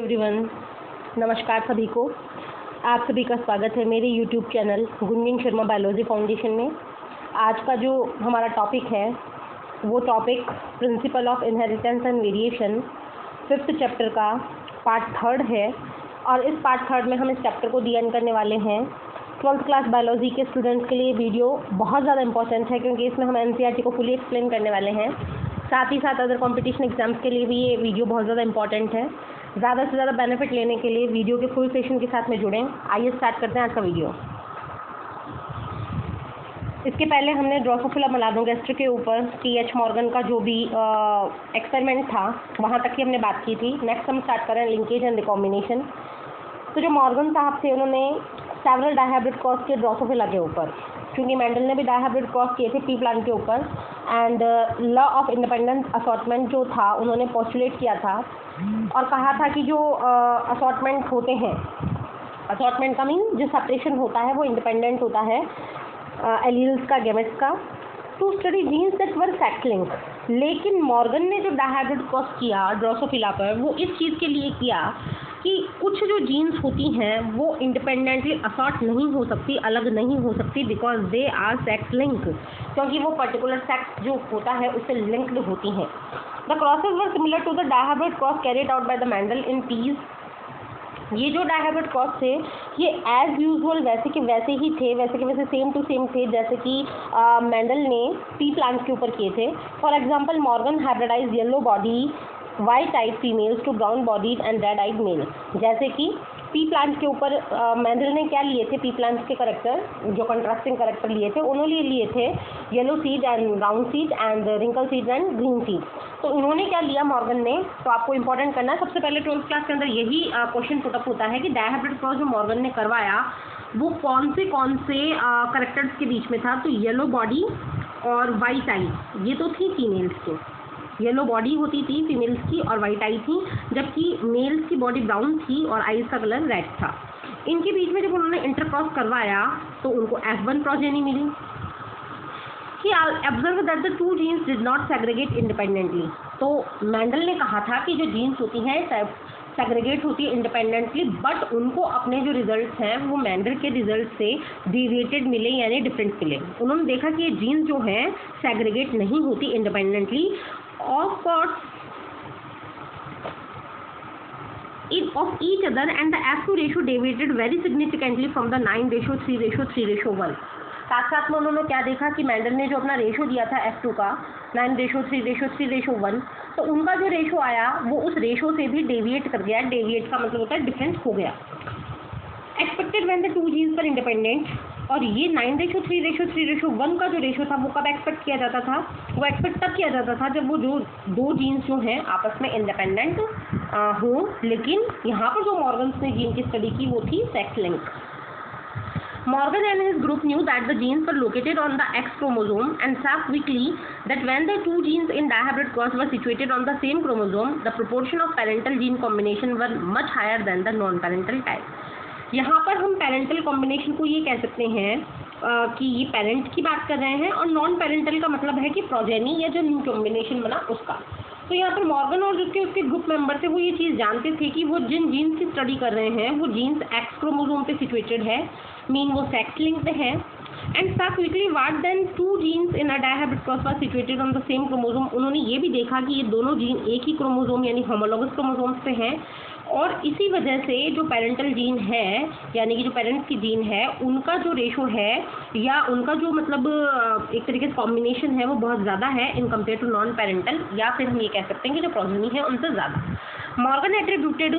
Everyone, नमस्कार सभी को। आप सभी का स्वागत है मेरे YouTube channel Gungun Sharma biology foundation में। आज का जो हमारा टॉपिक है वो topic principal of inheritance and variation 5th chapter का पार्ट 3 है। और इस पार्ट 3 में हम इस चैप्टर को डी करने वाले हैं। 12th क्लास बायोलॉजी के स्टूडेंट्स के लिए वीडियो बहुत ज़्यादा इंपॉर्टेंट है, क्योंकि इसमें हम एनसीईआरटी को फुली एक्सप्लेन करने वाले हैं। साथ ही साथ अदर कंपटीशन एग्जाम्स के लिए भी ये वीडियो बहुत ज़्यादा इंपॉर्टेंट है। ज़्यादा से ज़्यादा बेनिफिट लेने के लिए वीडियो के फुल सेशन के साथ में जुड़ें। आइए स्टार्ट करते हैं आज का वीडियो। इसके पहले हमने ड्रोसोफिला मेलानोगैस्ट्रा के ऊपर टी.एच. मॉर्गन का जो भी एक्सपेरिमेंट था वहाँ तक की हमने बात की थी। नेक्स्ट हम स्टार्ट करें लिंकेज एंड रिकॉम्बिनेशन। तो जो मॉर्गन साहब थे उन्होंने सेवरल डायहाइब्रिड क्रॉस किए ड्रोसोफिला के ऊपर, क्योंकि मेंडल ने भी डायहाइब्रिड क्रॉस किए थे पी प्लांट के ऊपर। And law of independent assortment जो था उन्होंने पोस्टुलेट किया था और कहा था कि जो असॉर्टमेंट होते हैं, असॉर्टमेंट का मीन जो सेपरेशन होता है वो इंडिपेंडेंट होता है एलील्स का, गैमेट्स का, to study genes that were sex link. लेकिन मॉर्गन ने जो डायहाइब्रिड क्रॉस किया ड्रोसोफिला पर वो इस चीज़ के लिए किया कि कुछ जो जीन्स होती हैं वो इंडिपेंडेंटली असॉर्ट नहीं हो सकती, अलग नहीं हो सकती, because they are sex link, क्योंकि वो पर्टिकुलर सेक्स जो होता है उससे लिंक्ड होती हैं। The crosses were similar to the dihybrid cross carried out by the Mendel in peas. ये जो डायहाइब्रिड क्रॉस थे ये एज यूजुअल वैसे के वैसे ही थे, वैसे के वैसे सेम टू सेम थे जैसे कि मेंडल ने पी प्लांट्स के ऊपर किए थे। For example Morgan hybridise yellow body white eyed females to brown bodied and red eyed male. जैसे कि पी प्लांट के ऊपर मेंडल ने क्या लिए थे, पी प्लांट्स के करेक्टर जो कंट्रास्टिंग करेक्टर लिए थे उन्होंने लिए थे yellow seed and brown seed and wrinkle seed and green seed. तो इन्होंने क्या लिया मॉर्गन ने, तो आपको इंपॉर्टेंट करना है। सबसे पहले 12th क्लास के अंदर यही क्वेश्चन पुटअप होता है कि डायहाइब्रिड क्रॉस जो मॉर्गन ने करवाया वो कौन से करेक्टर्स के बीच में था। तो येलो बॉडी और वाइट आई ये तो थी फीमेल्स की, येलो बॉडी होती थी फीमेल्स की और वाइट आई थी, जबकि मेल्स की बॉडी ब्राउन थी और आईज का कलर रेड था। इनके बीच में जब उन्होंने इंटरक्रॉस करवाया तो उनको F1 प्रोजेनी मिली। He observed that the two genes did not segregate independently। तो मेंडल ने कहा था कि जो जीन्स होती हैं सेग्रीगेट होती है इंडिपेंडेंटली, बट उनको अपने जो रिजल्ट्स हैं वो मेंडल के रिजल्ट से डेविएटेड मिले, यानी डिफरेंट मिले। उन्होंने देखा कि ये जीन्स जो हैं सेग्रीगेट नहीं होती independently of each other, and the F2 ratio deviated very significantly from the 9:3:3:1। साथ साथ में उन्होंने क्या देखा कि मेंडल ने जो अपना रेशो दिया था F2 का 9:3:3:1, तो उनका जो रेशो आया वो उस रेशो से भी डेविएट कर गया। डेविएट का मतलब होता है डिफरेंस हो गया। Expected when the two genes पर इंडिपेंडेंट, और ये 9:3:3:1 का जो रेशो था वो कब एक्सपेक्ट किया जाता था, वो एक्सपेक्ट तब किया जाता था जब वो जो दो जीन्स जो हैं आपस में इंडिपेंडेंट हो। लेकिन यहाँ पर जो मॉर्गन्स ने जीन की स्टडी की वो थी sex link. Morgan and his group knew that the genes were located on the X chromosome and saw quickly that when the two genes in dihybrid cross were situated on the same chromosome, the proportion of parental gene combination were much higher than the non-parental type। यहाँ पर हम parental combination को ये कह सकते हैं कि ये पेरेंट की बात कर रहे हैं, और नॉन पेरेंटल का मतलब है कि प्रोजेनी या जो न्यू कॉम्बिनेशन बना उसका। तो यहाँ पर मॉर्गन और जिसके उसके ग्रुप मेंबर थे वो ये चीज़ जानते थे कि वो जिन जीन्स की स्टडी कर रहे हैं वो जीन्स एक्स क्रोमोसोम पे सिचुएटेड है, मीन वो सेक्स लिंक्ड है। And saw quickly what then two genes in a dihybrid cross were situated on the same chromosome. उन्होंने ये भी देखा कि ये दोनों जीन एक ही क्रोमोसोम यानी होमोलॉगस क्रोमोसोम्स पे हैं, और इसी वजह से जो पेरेंटल जीन है यानी कि जो पेरेंट्स की जीन है उनका जो रेशो है या उनका जो मतलब एक तरीके से कॉम्बिनेशन है वो बहुत ज़्यादा है in compare to non parental, या फिर हम ये कह सकते हैं कि जो प्रोजेनी है उनसे ज़्यादा। Morgan attributed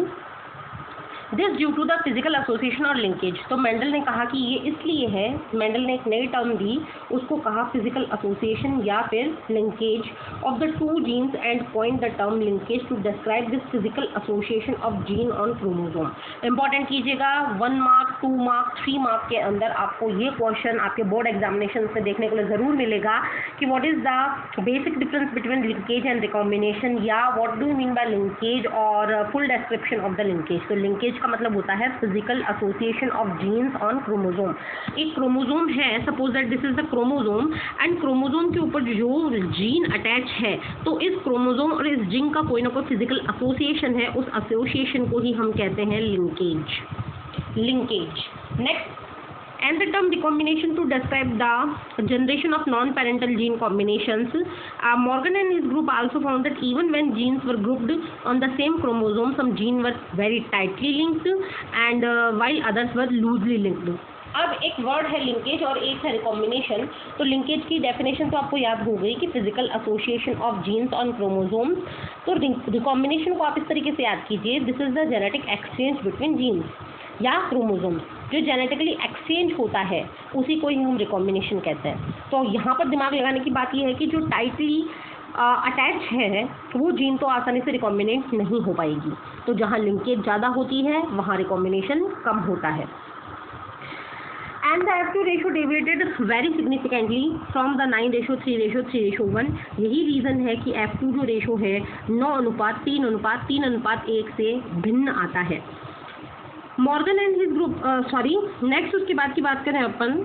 this due to the physical association और लिंकेज। तो मेंडल ने कहा कि ये इसलिए है, मेंडल ने एक नई टर्म दी, उसको कहा फिजिकल एसोसिएशन या फिर linkage of the two genes, and point the term linkage to describe this physical association of gene on chromosome. Important कीजिएगा, 1 मार्क 2 मार्क 3 मार्क के अंदर आपको ये क्वेश्चन आपके बोर्ड एग्जामिनेशन में देखने को ज़रूर मिलेगा कि what is the basic difference between linkage and recombination, या what do you mean by linkage, और full description of the linkage. तो लिंकेज का मतलब होता है physical association of genes on chromosome. एक क्रोमोसोम है, suppose that this is the chromosome and chromosome के ऊपर जो जीन अटैच है, तो इस क्रोमोसोम और इस जीन का कोई ना कोई फिजिकल एसोसिएशन है, उस एसोसिएशन को ही हम कहते हैं linkage. Next, and the term recombination to describe the generation of non-parental gene combinations. Morgan and his group also found that even when genes were grouped on the same chromosome, some genes were very tightly linked and while others were loosely linked. अब एक word है linkage और एक है recombination. तो linkage की definition तो आपको याद हो गई कि physical association of genes on chromosomes. तो रिकॉम्बिनेशन को आप इस तरीके से याद कीजिए, this is the genetic exchange between genes या क्रोमोसोम्स, जो जेनेटिकली एक्सचेंज होता है उसी को ही हम रिकॉम्बिनेशन कहते हैं। तो यहाँ पर दिमाग लगाने की बात यह है कि जो टाइटली अटैच है वो जीन तो आसानी से रिकॉम्बिनेट नहीं हो पाएगी। तो जहाँ लिंकेज ज़्यादा होती है वहाँ रिकॉम्बिनेशन कम होता है। And the F2 ratio deviated very significantly from the 9:3:3:1। यही रीज़न है कि F2 जो रेशो है 9:3:3:1 से भिन्न आता है। Morgan and his group next उसके बाद की बात करें अपन,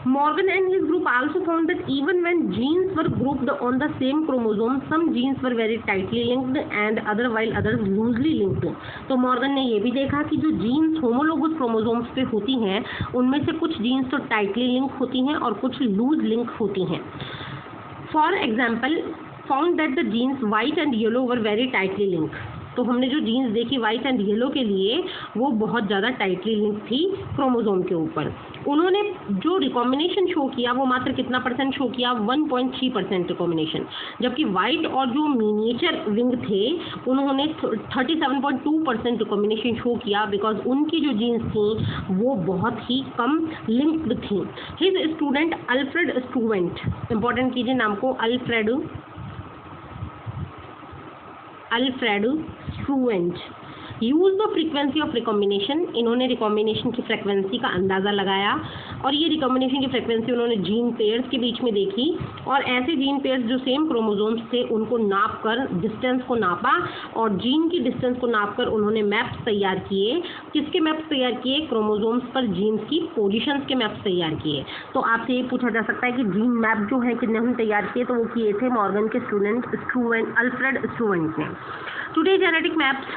Morgan and his group also found that even when genes were grouped on the same chromosome, some genes were very tightly linked and while others loosely linked। तो Morgan ने ये भी देखा कि जो जीन्स होमोलोगस क्रोमोसोम्स पे होती हैं उनमें से कुछ जीन्स तो टाइटली लिंक होती हैं और कुछ लूज लिंक होती हैं। For example found that the genes white and yellow were very tightly link. तो हमने जो जीन्स देखी वाइट एंड येलो के लिए वो बहुत ज़्यादा टाइटली लिंक थी क्रोमोसोम के ऊपर। उन्होंने जो रिकॉम्बिनेशन शो किया वो मात्र कितना परसेंट शो किया, 1.3% रिकॉम्बिनेशन, जबकि वाइट और जो मिनिएचर विंग थे उन्होंने 37.2% रिकॉम्बिनेशन शो किया, बिकॉज उनकी जो जीन्स थी वो बहुत ही कम लिंक्ड थी। His student Alfred Sturtevant, important कीजिए नाम को, Alfred Sturtevant use the frequency of recombination. इन्होंने रिकॉम्बिनेशन की फ्रीक्वेंसी का अंदाज़ा लगाया और ये रिकॉम्बिनेशन की फ्रीक्वेंसी उन्होंने जीन पेयर्स के बीच में देखी और ऐसे जीन पेयर्स जो सेम क्रोमोसोम्स थे उनको नाप कर डिस्टेंस को नापा और जीन की डिस्टेंस को नाप कर उन्होंने मैप्स तैयार किए। किसके मैप्स तैयार किए? क्रोमोसोम्स पर जीन्स की पोजीशंस के मैप्स तैयार किए। तो आपसे ये पूछा जा सकता है कि जीन मैप जो है कितने हम तैयार किए, तो वो किए थे मॉर्गन के स्टूडेंट अल्फ्रेड स्टूवेंट ने। Today genetic maps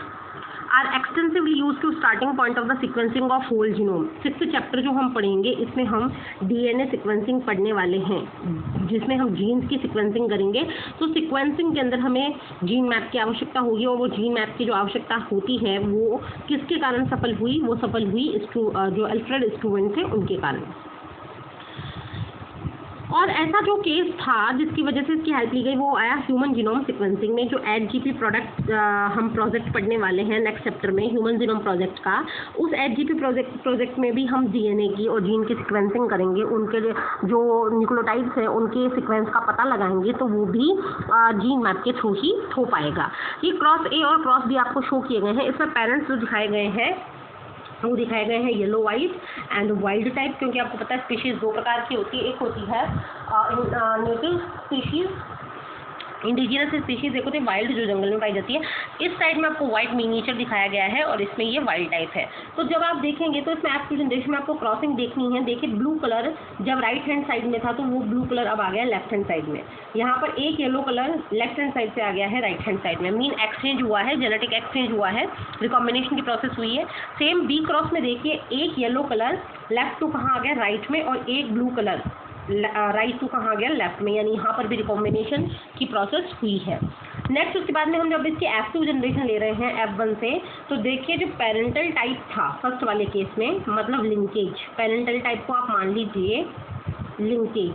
are extensively use to starting point of the sequencing of whole genome. 6th chapter जो हम पढ़ेंगे इसमें हम डीएनए सीक्वेंसिंग पढ़ने वाले हैं, जिसमें हम जीन्स की सीक्वेंसिंग करेंगे। तो सीक्वेंसिंग के अंदर हमें जीन मैप की आवश्यकता होगी और वो जीन मैप की जो आवश्यकता होती है वो किसके कारण सफल हुई? वो सफल हुई जो अल्फ्रेड स्टूवेंट थे उनके कारण। और ऐसा जो केस था जिसकी वजह से इसकी हेल्प ली गई वो आया ह्यूमन जीनोम सीक्वेंसिंग में। जो HGP प्रोडक्ट हम प्रोजेक्ट पढ़ने वाले हैं नेक्स्ट चैप्टर में ह्यूमन जीनोम प्रोजेक्ट का, उस HGP प्रोजेक्ट में भी हम DNA की और जीन की सीक्वेंसिंग करेंगे। उनके जो न्यूक्लियोटाइड्स हैं उनके सीक्वेंस का पता लगाएंगे, तो वो भी जीन मैप के थ्रू ही हो पाएगा। ये क्रॉस A और क्रॉस B आपको शो किए गए हैं। इसमें पेरेंट्स जो दिखाए गए हैं वो दिखाए गए हैं yellow white and wild type, क्योंकि आपको पता है स्पीशीज़ दो प्रकार की होती है, एक होती है नेटिव स्पीशीज़, इंडिजिनस स्पीशीज़, एक होती है वाइल्ड जो जंगल में पाई जाती है। इस साइड में आपको वाइट मिनिएचर दिखाया गया है और इसमें ये वाइल्ड टाइप है। तो जब आप देखेंगे तो इसमें आपकी जनरेशन में आपको क्रॉसिंग देखनी है। देखिए ब्लू कलर जब राइट हैंड साइड में था तो वो ब्लू कलर अब आ गया लेफ्ट हैंड साइड में। यहाँ पर एक yellow colour left hand side से आ गया है राइट हैंड साइड में। मीन एक्सचेंज हुआ है, जेनेटिक एक्सचेंज हुआ है, रिकॉम्बिनेशन की प्रोसेस हुई है। सेम B क्रॉस में देखिए एक येलो कलर लेफ्ट टू कहाँ आ गया? राइट में, और एक ब्लू कलर राइट टू कहाँ गया? लेफ्ट में, यानी यहाँ पर भी रिकॉम्बिनेशन की प्रोसेस हुई है। नेक्स्ट उसके बाद में हम जब इसकी F2 जनरेशन ले रहे हैं F1 से, तो देखिए जो पेरेंटल टाइप था फर्स्ट वाले केस में, मतलब लिंकेज, पेरेंटल टाइप को आप मान लीजिए लिंकेज।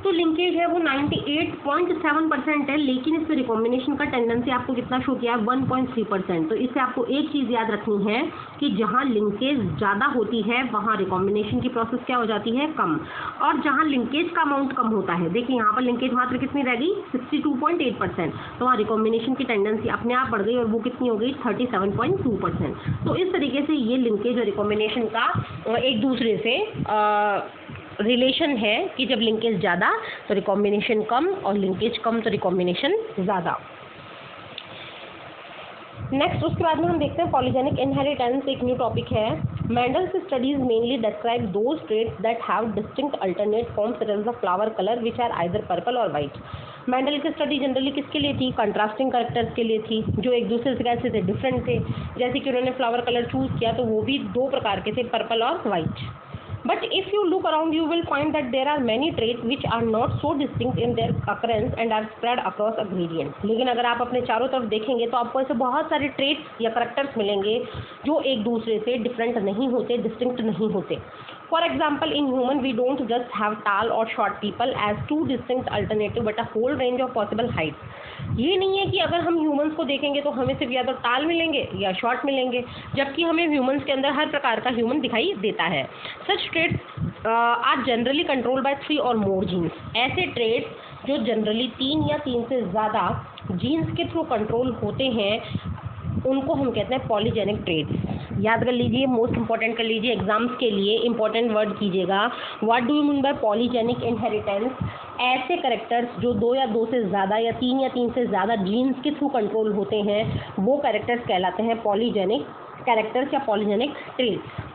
तो लिंकेज है वो 98.7% है, लेकिन इसमें रिकॉम्बिनेशन का टेंडेंसी आपको कितना शो किया है? 1.3%। तो इससे आपको एक चीज़ याद रखनी है कि जहाँ लिंकेज ज़्यादा होती है वहाँ रिकॉम्बिनेशन की प्रोसेस क्या हो जाती है? कम। और जहाँ लिंकेज का अमाउंट कम होता है, देखिए यहाँ पर लिंकेज मात्र कितनी रह गई? 62.8%। तो वहाँ रिकॉम्बिनेशन की टेंडेंसी अपने आप बढ़ गई और वो कितनी हो गई? 37.2%। तो इस तरीके से ये लिंकेज और रिकॉम्बिनेशन का एक दूसरे से रिलेशन है कि जब लिंकेज ज़्यादा तो रिकॉम्बिनेशन कम और लिंकेज कम तो रिकॉम्बिनेशन ज़्यादा। नेक्स्ट उसके बाद में हम देखते हैं पॉलीजेनिक इनहेरिटेंस, एक न्यू टॉपिक है। Mendel's studies mainly describe those traits that have distinct alternate forms such as the flower colour which are either purple और वाइट। मेंडल की स्टडी जनरली किसके लिए थी? कंट्रास्टिंग कैरेक्टर्स के लिए थी, जो एक दूसरे से कैसे थे? डिफरेंट थे। जैसे कि उन्होंने फ्लावर कलर चूज किया तो वो भी दो प्रकार के थे, पर्पल और white. But if you look around, you will find that there are many traits which are not so distinct in their occurrence and are spread across a gradient. लेकिन अगर आप अपने चारों तरफ देखेंगे तो आपको ऐसे बहुत सारे ट्रेट्स या करेक्टर्स मिलेंगे जो एक दूसरे से डिफरेंट नहीं होते, डिस्टिंक्ट नहीं होते। For example, in human we don't just have tall or short people as two distinct alternative but a whole range of possible heights. ये नहीं है कि अगर हम ह्यूमंस को देखेंगे तो हमें सिर्फ या तो टाल मिलेंगे या शॉर्ट मिलेंगे, जबकि हमें ह्यूमंस के अंदर हर प्रकार का ह्यूमन दिखाई देता है। Such traits are generally control by 3 और मोर जीन्स। ऐसे ट्रेट्स जो जनरली 3 या 3 से ज़्यादा जीन्स के थ्रू कंट्रोल होते हैं उनको हम कहते हैं पॉलीजेनिक ट्रेट्स। याद कर लीजिए, मोस्ट इंपॉर्टेंट कर लीजिए, एग्जाम्स के लिए इंपॉर्टेंट वर्ड कीजिएगा। What do you mean bye polygenic inheritance? ऐसे करेक्टर्स जो 2 या 2 से ज़्यादा या 3 या 3 से ज़्यादा जीन्स के थ्रू कंट्रोल होते हैं वो करेक्टर्स कहलाते हैं पॉलीजेनिक कैरेक्टर्स या polygenic traits.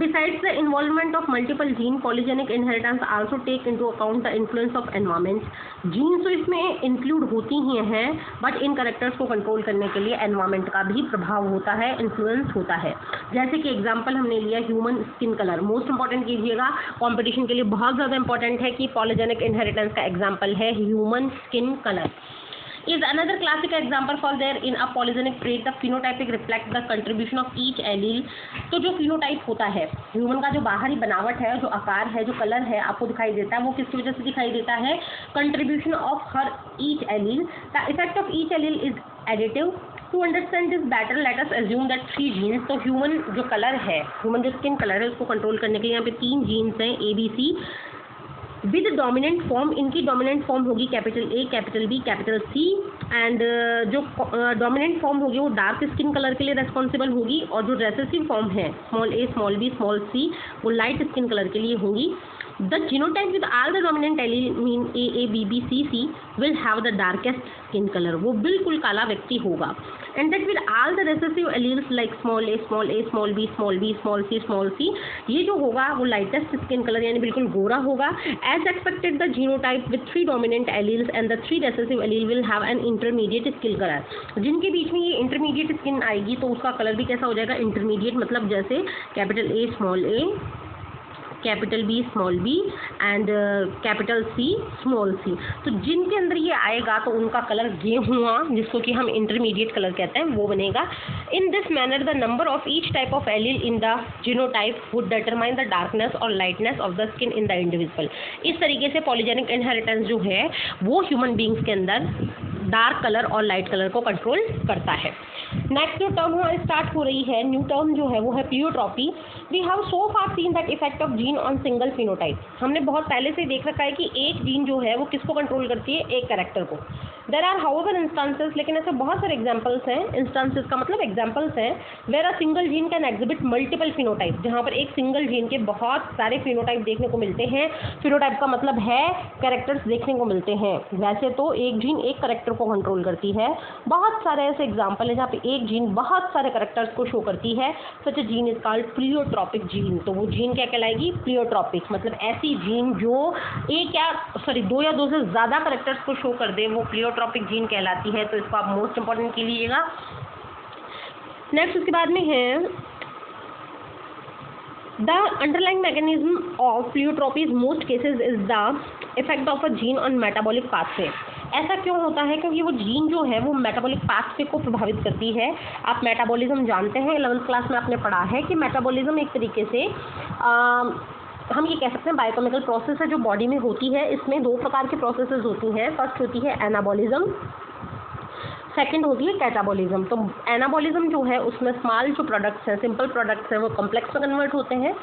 Besides the involvement of multiple gene, polygenic inheritance also take into account the influence of environment. Genes तो इसमें इंक्लूड होती ही हैं, बट इन करेक्टर्स को कंट्रोल करने के लिए एनवायरनमेंट का भी प्रभाव होता है, इन्फ्लुएंस होता है। जैसे कि एग्जांपल हमने लिया human skin colour, most important कीजिएगा, कंपटीशन के लिए बहुत ज़्यादा इंपॉर्टेंट है कि पॉलीजेनिक इनहेरिटेंस का एग्जाम्पल है human skin colour. Is another classic example for there in a polygenic trait the phenotypic reflect the contribution of each allele। तो जो phenotype होता है ह्यूमन का, जो बाहरी बनावट है, जो आकार है, जो कलर है आपको दिखाई देता है, वो किसकी वजह से दिखाई देता है? कंट्रीब्यूशन ऑफ हर each allele. The effect of each allele is additive. To understand this better let us assume that 3 genes. तो ह्यूमन जो कलर है, ह्यूमन जो स्किन कलर है उसको कंट्रोल करने के लिए यहाँ पे 3 जीन्स हैं ABC विद डोमिनेंट फॉर्म। इनकी डोमिनेंट फॉर्म होगी capital A, capital B, capital C and जो डोमिनेंट फॉर्म होगी वो डार्क स्किन कलर के लिए रेस्पॉन्सिबल होगी और जो रेसेसिव फॉर्म है small a, small b, small c वो लाइट स्किन कलर के लिए होगी। The genotype with all the dominant allele mean A, B, B, C will have the darkest skin color। वो बिल्कुल काला व्यक्ति होगा। And that with all the recessive alleles like small a, small b, small b, small c, ये जो होगा वो lightest skin color यानी बिल्कुल गोरा होगा। As expected, the genotype with 3 dominant alleles and the 3 recessive allele will have an intermediate skin color। जिनके बीच में ये intermediate skin आएगी तो उसका कलर भी कैसा हो जाएगा? intermediate, मतलब जैसे capital A, small a, capital B, small b and capital C, small c। तो जिनके अंदर ये आएगा तो उनका कलर गेहुआ, जिसको कि हम इंटरमीडिएट कलर कहते हैं, वो बनेगा। In this manner the number of each type of allele in the genotype would determine the darkness और lightness of the skin in the individual. इस तरीके से पॉलीजेनिक इनहेरिटेंस जो है वो ह्यूमन बींग्स के अंदर डार्क कलर और लाइट कलर को कंट्रोल करता है। नेक्स्ट जो टर्म हमारी स्टार्ट हो रही है, न्यू टर्म जो है वो है pleiotropy. We have so far seen that effect of gene on single phenotype. हमने बहुत पहले से देख रखा है कि एक जीन जो है वो किसको कंट्रोल करती है? एक कैरेक्टर को। देर आर हाउएवर इंस्टांसेस, लेकिन ऐसे बहुत सारे एग्जाम्पल्स हैं, इंस्टांसेस का मतलब एग्जाम्पल्स हैं, where a single gene can exhibit multiple phenotype, जहाँ पर एक सिंगल जीन के बहुत सारे फिनोटाइप देखने को मिलते हैं। फिनोटाइप का मतलब है कैरेक्टर्स देखने को मिलते हैं। वैसे तो एक जीन एक कैरेक्टर को कंट्रोल करती है, बहुत सारे ऐसे एग्जाम्पल है जहाँ पे एक जीन बहुत सारे कैरेक्टर्स को शो करती है। Such a gene is called pleiotropic gene. तो वो जीन क्या कहलाएगी? प्लियोट्रॉपिक, मतलब ऐसी जीन जो 2 या 2 से ज़्यादा कैरेक्टर्स को शो कर दे वो प्लियोट्रॉपिक जीन कहलाती है। तो इसको आप मोस्ट इंपॉर्टेंट के लीजिएगा। नेक्स्ट उसके बाद में है the underlying mechanism of pleiotropy is most cases is the effect of a gene on metabolic pathway. ऐसा क्यों होता है? क्योंकि वो जीन जो है वो मेटाबॉलिक पाथवे को प्रभावित करती है। आप मेटाबॉलिज्म जानते हैं, 11th क्लास में आपने पढ़ा है कि मेटाबॉलिज्म एक तरीके से हम ये कह सकते हैं बायोकेमिकल प्रोसेस है जो बॉडी में होती है। इसमें 2 प्रकार की प्रोसेसेस होती हैं। फर्स्ट होती है एनाबॉलिज्म, सेकंड होती है कैटाबॉलिज्म। तो एनाबॉलिज्म जो है उसमें स्मॉल जो प्रोडक्ट्स हैं, सिंपल प्रोडक्ट्स हैं, वो कॉम्प्लेक्स में कन्वर्ट होते हैं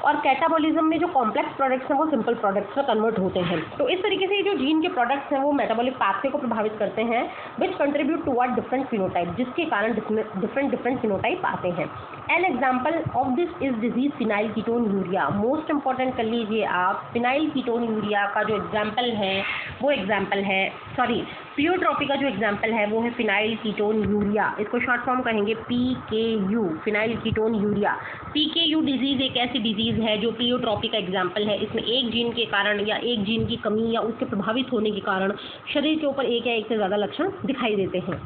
और कैटाबॉलिज्म में जो कॉम्प्लेक्स प्रोडक्ट्स हैं वो सिंपल प्रोडक्ट्स में कन्वर्ट होते हैं। तो इस तरीके से जो जीन के प्रोडक्ट्स हैं वो मेटाबॉलिक पाथवे को प्रभावित करते हैं, विच कंट्रीब्यूट टुवर्ड डिफरेंट फिनोटाइप, जिसके कारण डिफरेंट फिनोटाइप आते हैं। An example of this is disease phenyl ketonuria. Most important कर लीजिए आप, फिनाइल कीटोन्यूरिया का जो एग्जाम्पल है वो एग्जाम्पल है, सॉरी, प्लियोट्रॉपी का जो एग्जाम्पल है वो है फिनाइल कीटोन्यूरिया। इसको शॉर्ट फॉर्म कहेंगे PKU, phenyl ketonuria. PKU disease एक ऐसी डिजीज है जो प्लियोट्रॉपी का एग्जाम्पल है। इसमें एक जीन के कारण या एक जीन की कमी या उसके प्रभावित होने के कारण शरीर के ऊपर एक या एक से ज़्यादा लक्षण दिखाई देते हैं।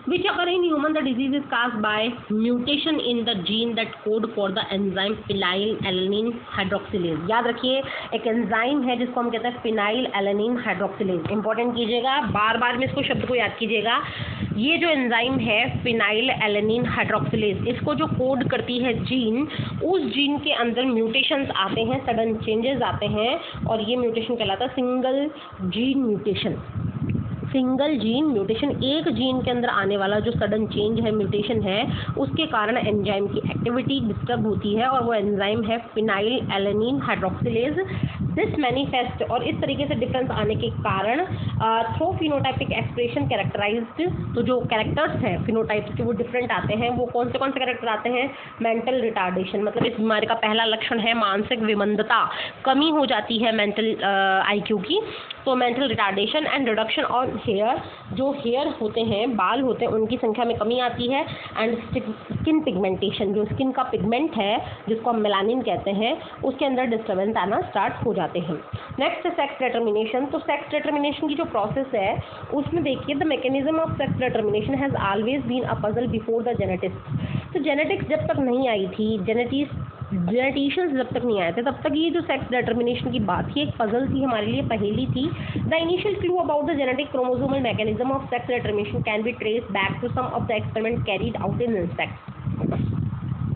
Which occur in human, the disease is caused by mutation in the gene that code for the enzyme phenylalanine hydroxylase। याद रखिए, एक एंजाइम है जिसको हम कहते हैं phenylalanine hydroxylase। इंपॉर्टेंट कीजिएगा, बार बार में इसको शब्द को याद कीजिएगा। ये जो एंजाइम है phenylalanine hydroxylase, इसको जो कोड करती है जीन, उस जीन के अंदर म्यूटेशंस आते हैं, सडन चेंजेस आते हैं, और ये म्यूटेशन कहलाता है single gene mutation. Single gene mutation, एक जीन के अंदर आने वाला जो सडन चेंज है, म्यूटेशन है, उसके कारण एंजाइम की एक्टिविटी डिस्टर्ब होती है, और वो एंजाइम है फिनाइलएलेनिन हाइड्रोक्सिलेज। दिस मैनिफेस्ट, और इस तरीके से डिफरेंस आने के कारण थ्रो फिनोटाइपिक एक्सप्रेशन कैरेक्टराइज्ड, तो जो कैरेक्टर्स हैं फिनोटाइप्स के वो डिफरेंट आते हैं। वो कौन से कैरेक्टर आते हैं? मेंटल रिटार्डेशन, मतलब इस बीमारी का पहला लक्षण है मानसिक विमंदता, कमी हो जाती है मेंटल IQ की, तो mental retardation and reduction on hair, जो हेयर होते हैं, बाल होते हैं, उनकी संख्या में कमी आती है, एंड स्किन पिगमेंटेशन, जो स्किन का पिगमेंट है जिसको हम मेलानिन कहते हैं, उसके अंदर डिस्टर्बेंस आना स्टार्ट हो जाते हैं। नेक्स्ट है सेक्स डिटर्मिनेशन। तो सेक्स डिटर्मिनेशन की जो प्रोसेस है उसमें देखिए, the mechanism of sex determination has always been a puzzle before the genetics. तो जेनेटिक्स जब तक नहीं आई थी, जेनेटिशियंस जब तक नहीं आए थे, तब तक ये जो सेक्स डिटर्मिनेशन की बात थी एक पजल थी, हमारे लिए पहेली थी। The initial clue about the genetic chromosomal mechanism of sex determination can be traced back to some of the experiment carried out in insects.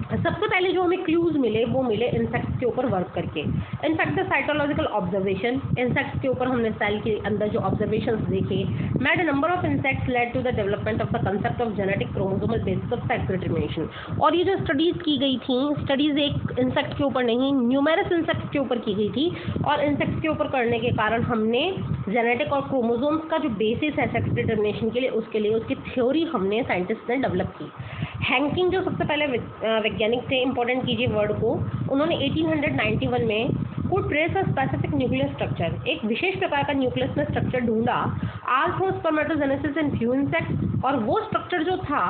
सबसे पहले जो हमें क्लूज मिले वो मिले इंसेक्ट्स के ऊपर वर्क करके। In fact the cytological observation, insects के ऊपर हमने सेल के अंदर जो ऑब्जर्वेशंस देखे, made a number of insects led to the development of the concept of genetic chromosomal basis of sex determination. और ये जो स्टडीज़ की गई थी, स्टडीज़ एक इंसेक्ट के ऊपर नहीं, न्यूमेरस इंसेक्ट्स के ऊपर की गई थी, और इंसेक्ट्स के ऊपर करने के कारण हमने जेनेटिक और क्रोमोसोम्स का जो बेसिस है सेक्स डिटर्मिनेशन के लिए, उसकी थ्योरी हमने साइंटिस्ट ने डेवलप की। हैंकिंग जो सबसे पहले वैज्ञानिक थे, इंपॉर्टेंट कीजिए वर्ड को, उन्होंने 1891 में could trace a specific nuclear structure, एक विशेष प्रकार का न्यूक्लियस में स्ट्रक्चर ढूंढा, all through spermatogenesis in few insects, और वो स्ट्रक्चर जो था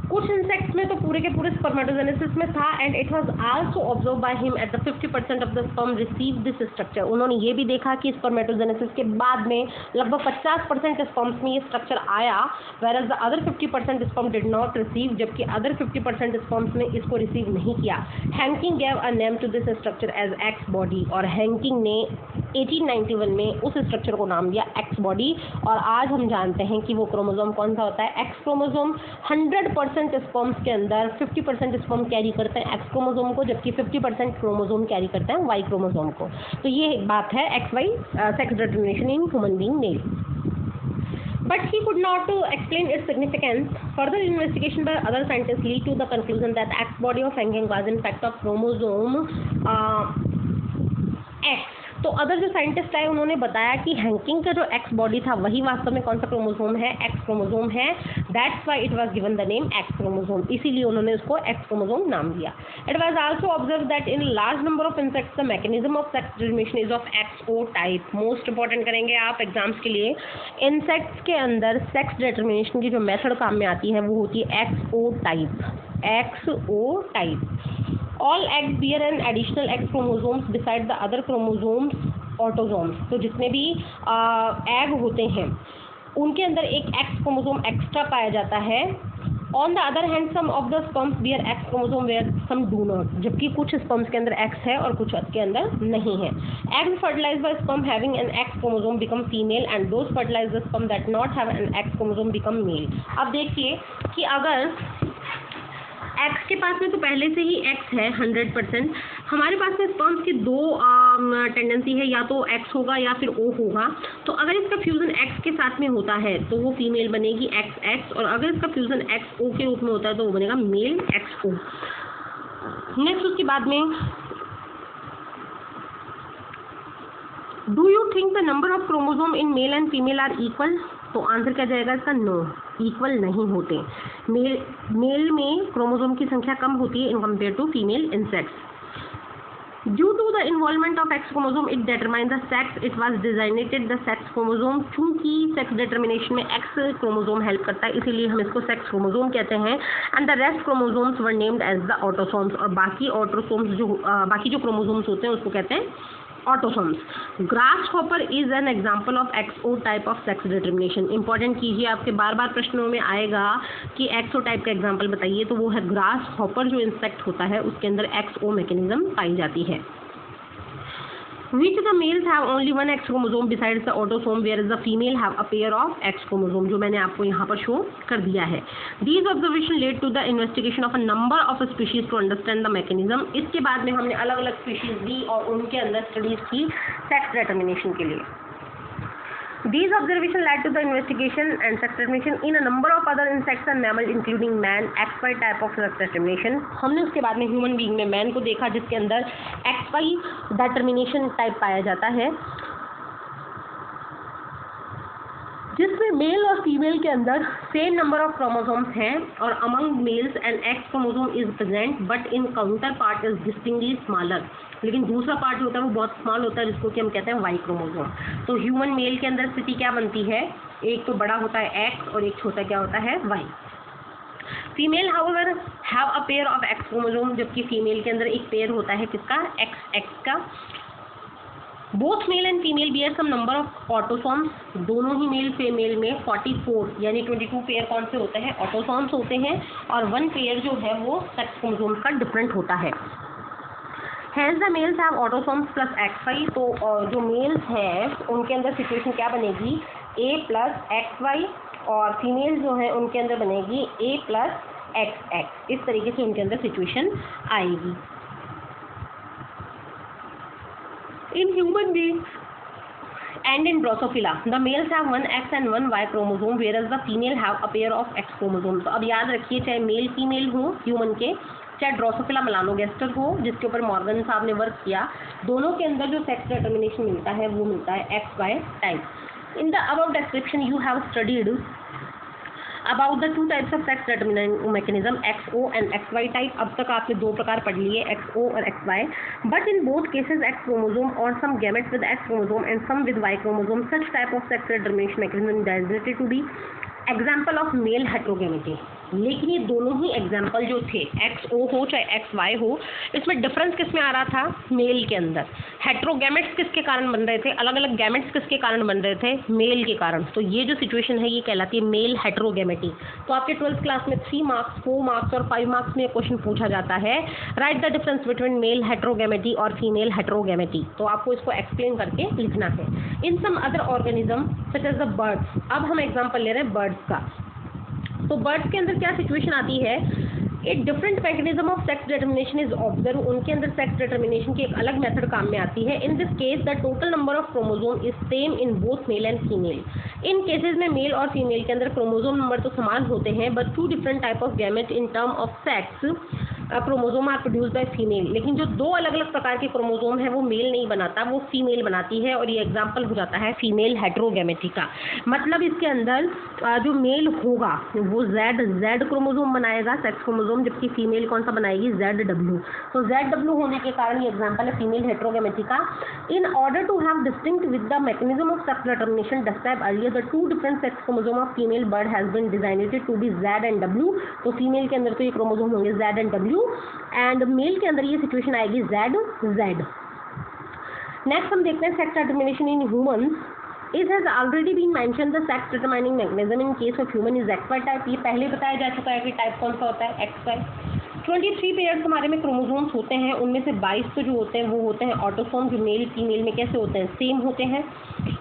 कुछ इंसेक्ट्स में तो पूरे के पूरे स्पर्मेटोजेनेसिस में था, and it was also observe by him at the 50% of the sperm receive this structure. उन्होंने ये भी देखा कि स्पर्मेटोजेनेसिस के बाद में लगभग 50% स्पर्म्स में ये स्ट्रक्चर आया, whereas the other 50% sperm did not receive, जबकि अदर 50% स्पर्म्स ने इसको रिसीव नहीं किया। Henking gave a name to this structure as X body, और हैंकिंग ने 1891 में उस स्ट्रक्चर को नाम दिया एक्स बॉडी। और आज हम जानते हैं कि वो क्रोमोसोम कौन सा होता है? X chromosome. 100% स्पर्म्स के अंदर 50% स्पर्म कैरी करते हैं एक्स क्रोमोसोम को, जबकि 50% क्रोमोसोम कैरी करते हैं वाई क्रोमोसोम को। तो ये एक बात है XY sex determination in human being male. But he could not explain its significance. Further investigation by other scientists lead to the conclusion that X body of hanging was in fact of chromosome X। तो other जो scientist आए उन्होंने बताया कि Henking का जो x body था वही वास्तव में कौन सा क्रोमोसोम है? एक्स क्रोमोसोम है। That's why it was given the name x chromosome, इसीलिए उन्होंने उसको एक्स क्रोमोसोम नाम दिया। It was also observe that in large number of insects the mechanism of sex determination is of XO type. Most important करेंगे आप exams के लिए, insects के अंदर सेक्स डिटर्मिनेशन की जो मेथड काम में आती है वो होती है XO type. XO type. All eggs bear an additional X chromosomes beside the other chromosomes autosomes। तो जितने भी एग होते हैं उनके अंदर एक X क्रोमोसोम एक्स्ट्रा पाया जाता है। On the other hand some of the sperms bear X chromosome where some do not, जबकि कुछ स्पर्म्स के अंदर X है और कुछ के अंदर नहीं है। Eggs fertilized by sperm having an X chromosome become female and those fertilized sperm that not have an X chromosome become male. अब देखिए कि अगर एक्स के पास में तो पहले से ही एक्स है 100%, हमारे पास में स्पर्म्स की दो टेंडेंसी है, या तो एक्स होगा या फिर ओ होगा। तो अगर इसका फ्यूजन एक्स के साथ में होता है तो वो फीमेल बनेगी XX, और अगर इसका फ्यूजन एक्स ओ के रूप में होता है तो वो बनेगा मेल XO। नेक्स्ट उसके बाद में, do you think the number of chromosome in male and female are equal? तो आंसर क्या जाएगा इसका? नो, इक्वल नहीं होते। मेल में क्रोमोसोम की संख्या कम होती है in compare to female insects. Due to the involvement of X chromosome it determine the sex, it was designated the sex chromosome. चूंकि सेक्स डिटर्मिनेशन में एक्स क्रोमोसोम हेल्प करता है, इसीलिए हम इसको सेक्स क्रोमोसोम कहते हैं। And the rest chromosomes were named as the autosomes, और बाकी ऑटोसोम्स बाकी जो क्रोमोसोम्स होते हैं उसको कहते हैं autosomes. Grass hopper is an example of XO type of sex determination. Important कीजिए, आपके बार बार प्रश्नों में आएगा कि एक्सओ टाइप का एग्जाम्पल बताइए, तो वो है ग्रास हॉपर जो इंसेक्ट होता है उसके अंदर एक्सओ मैकेनिज्म पाई जाती है। Which the males have only one X chromosome besides the autosome, whereas the female have a pair of X chromosome, जो मैंने आपको यहाँ पर शो कर दिया है। These observations led to the investigation of a number of species to understand the mechanism। इसके बाद में हमने अलग अलग स्पीशीज दी और उनके अंदर स्टडीज की सेक्स डिटर्मिनेशन के लिए। These observations led to the investigation and sex determination in a number of other insects and mammals including man, XY type of sex determination। हमने उसके बाद में ह्यूमन बीइंग में मैन को देखा जिसके अंदर XY डिटर्मिनेशन टाइप पाया जाता है, जिसमें मेल और फीमेल के अंदर सेम नंबर ऑफ क्रोमोसोम्स हैं और among mails and x chromosome is present but in counter part is distinctly smaller. लेकिन दूसरा पार्ट जो होता है वो बहुत स्मॉल होता है, जिसको कि हम कहते हैं वाई क्रोमोसोम। तो ह्यूमन मेल के अंदर स्थिति क्या बनती है? एक तो बड़ा होता है एक्स और एक छोटा क्या होता है? Y. Female however have a pair of X chromosome, जबकि फीमेल के अंदर एक पेयर होता है किसका? एक्स का। Both male and female bear some number of autosomes, दोनों ही मेल फीमेल में 44 यानी 22 पेयर कौन से होते हैं? ऑटोसोम्स होते हैं, और 1 पेयर जो है वो सेक्स क्रोमोसोम्स का डिफरेंट होता है। Hence the males have autosomes plus XY, तो जो मेल्स हैं उनके अंदर सिचुएशन क्या बनेगी? A प्लस XY, और फीमेल जो है उनके अंदर बनेगी A प्लस XX। इस तरीके से उनके अंदर सिचुएशन आएगी। In human beings and in Drosophila, the males have 1 X and 1 Y chromosome, whereas the female have a pair of X chromosomes। तो अब याद रखिए, चाहे मेल फीमेल हो ह्यूमन के, चाहे ड्रोसोफिला मेलानोगैस्टर हो जिसके ऊपर मॉर्गन साहब ने वर्क किया, दोनों के अंदर जो सेक्स डिटर्मिनेशन मिलता है वो मिलता है XY type. In the above description you have studied about the 2 types of sex determination mechanism, XO and XY type. अब तक आपने 2 प्रकार पढ़ लिए, XO और XY। But in both cases X chromosome और some gametes with X chromosome and some with Y chromosome, such type of sex determination mechanism designated to be example of male heterogamety. लेकिन ये दोनों ही example जो थे, XO हो चाहे XY हो, इसमें डिफरेंस किस में आ रहा था? मेल के अंदर। हेट्रोगैमेट्स किसके कारण बन रहे थे? अलग अलग गैमेट्स किसके कारण बन रहे थे? मेल के कारण। तो ये जो सिचुएशन है ये कहलाती है मेल हेट्रोगेमेटी। तो आपके 12th क्लास में 3 मार्क्स, 4 मार्क्स और 5 मार्क्स में क्वेश्चन पूछा जाता है, write the difference between male heterogamety और फीमेल हेट्रोगेमेटी। तो आपको इसको एक्सप्लेन करके लिखना है। In some other organism such as the birds, अब हम एग्जाम्पल ले रहे हैं बर्ड्स का। तो बर्ड्स के अंदर क्या सिचुएशन आती है? एक different mechanism of sex determination is observe, उनके अंदर सेक्स डिटर्मिनेशन की एक अलग मेथड काम में आती है। In this case the total number of chromosome is same in both male and female. इन केसेस में मेल और फीमेल के अंदर क्रोमोसोम नंबर तो समान होते हैं, but 2 different type of gamete in term of sex chromosome are produce by female. लेकिन जो 2 अलग अलग प्रकार के क्रोमोसोम है वो मेल नहीं बनाता, वो फीमेल बनाती है, और ये एग्जाम्पल हो जाता है फीमेल हेट्रोगेमेटी का। मतलब इसके अंदर जो मेल होगा वो Z क्रोमोसोम बनाएगा, सेक्स क्रोमोसोम, जबकि फीमेल कौन सा बनाएगी? ZW। तो ZW होने के कारण ये एग्जाम्पल है फीमेल हेट्रोगेमेटी का। In order to have distinct with the mechanism of sex determination describe earlier, the 2 different sex chromosome of female bird has been designated to be Z and W। तो female के अंदर तो ये chromosome होंगे Z and W, and male के अंदर ये situation आएगी Z। नेक्स्ट हम देखते हैं sex determination in humans. It has already been mentioned the sex determining mechanism in case of human is XY type। ये पहले बताया जा चुका है कि टाइप कौन सा होता है? XY। 23 पेयर्स हमारे में क्रोमोसोम्स होते हैं, उनमें से 22 तो जो होते हैं वो होते हैं ऑटोसोम, जो मेल फीमेल में कैसे होते हैं? सेम होते हैं।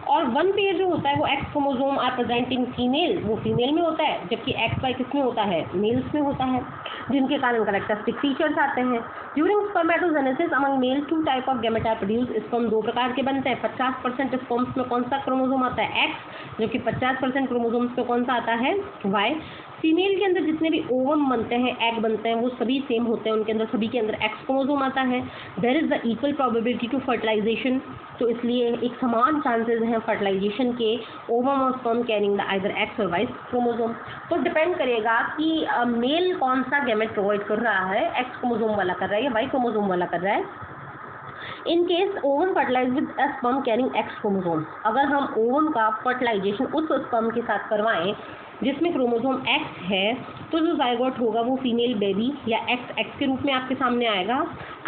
और 1 पेयर जो होता है वो X chromosome are present in female, वो फीमेल में होता है, जबकि XY किस में होता है? मेल्स में होता है, जिनके कारण कैरेक्टरिस्टिक फीचर्स आते हैं। During spermatogenesis among male 2 type of gamete are produce. Sperm 2 प्रकार के बनते हैं। 50% स्पर्म्स में कौन सा क्रोमोसोम आता है? X, जबकि 50% क्रोमोसोम्स में कौन सा आता है? Y। फीमेल के अंदर जितने भी ओवम बनते हैं, एग बनते हैं, वो सभी सेम होते हैं, उनके अंदर सभी के अंदर एक्स क्रोमोसोम आता है। There is the equal probability to fertilization, तो इसलिए एक समान चांसेस हैं फर्टिलाइजेशन के ओवम और sperm carrying the either x और वाई क्रोमोसोम। तो डिपेंड करेगा कि मेल कौन सा गैमेट प्रोवाइड कर रहा है, एक्स क्रोमोसोम वाला कर रहा है या वाई क्रोमोसोम वाला कर रहा है। In case ovum fertilize with a sperm carrying X chromosome, अगर हम ओवम का फर्टिलाइजेशन उस स्पर्म के साथ करवाएं जिसमें क्रोमोसोम एक्स है, तो जो जाइगोट होगा वो फीमेल बेबी या एक्स एक्स के रूप में आपके सामने आएगा।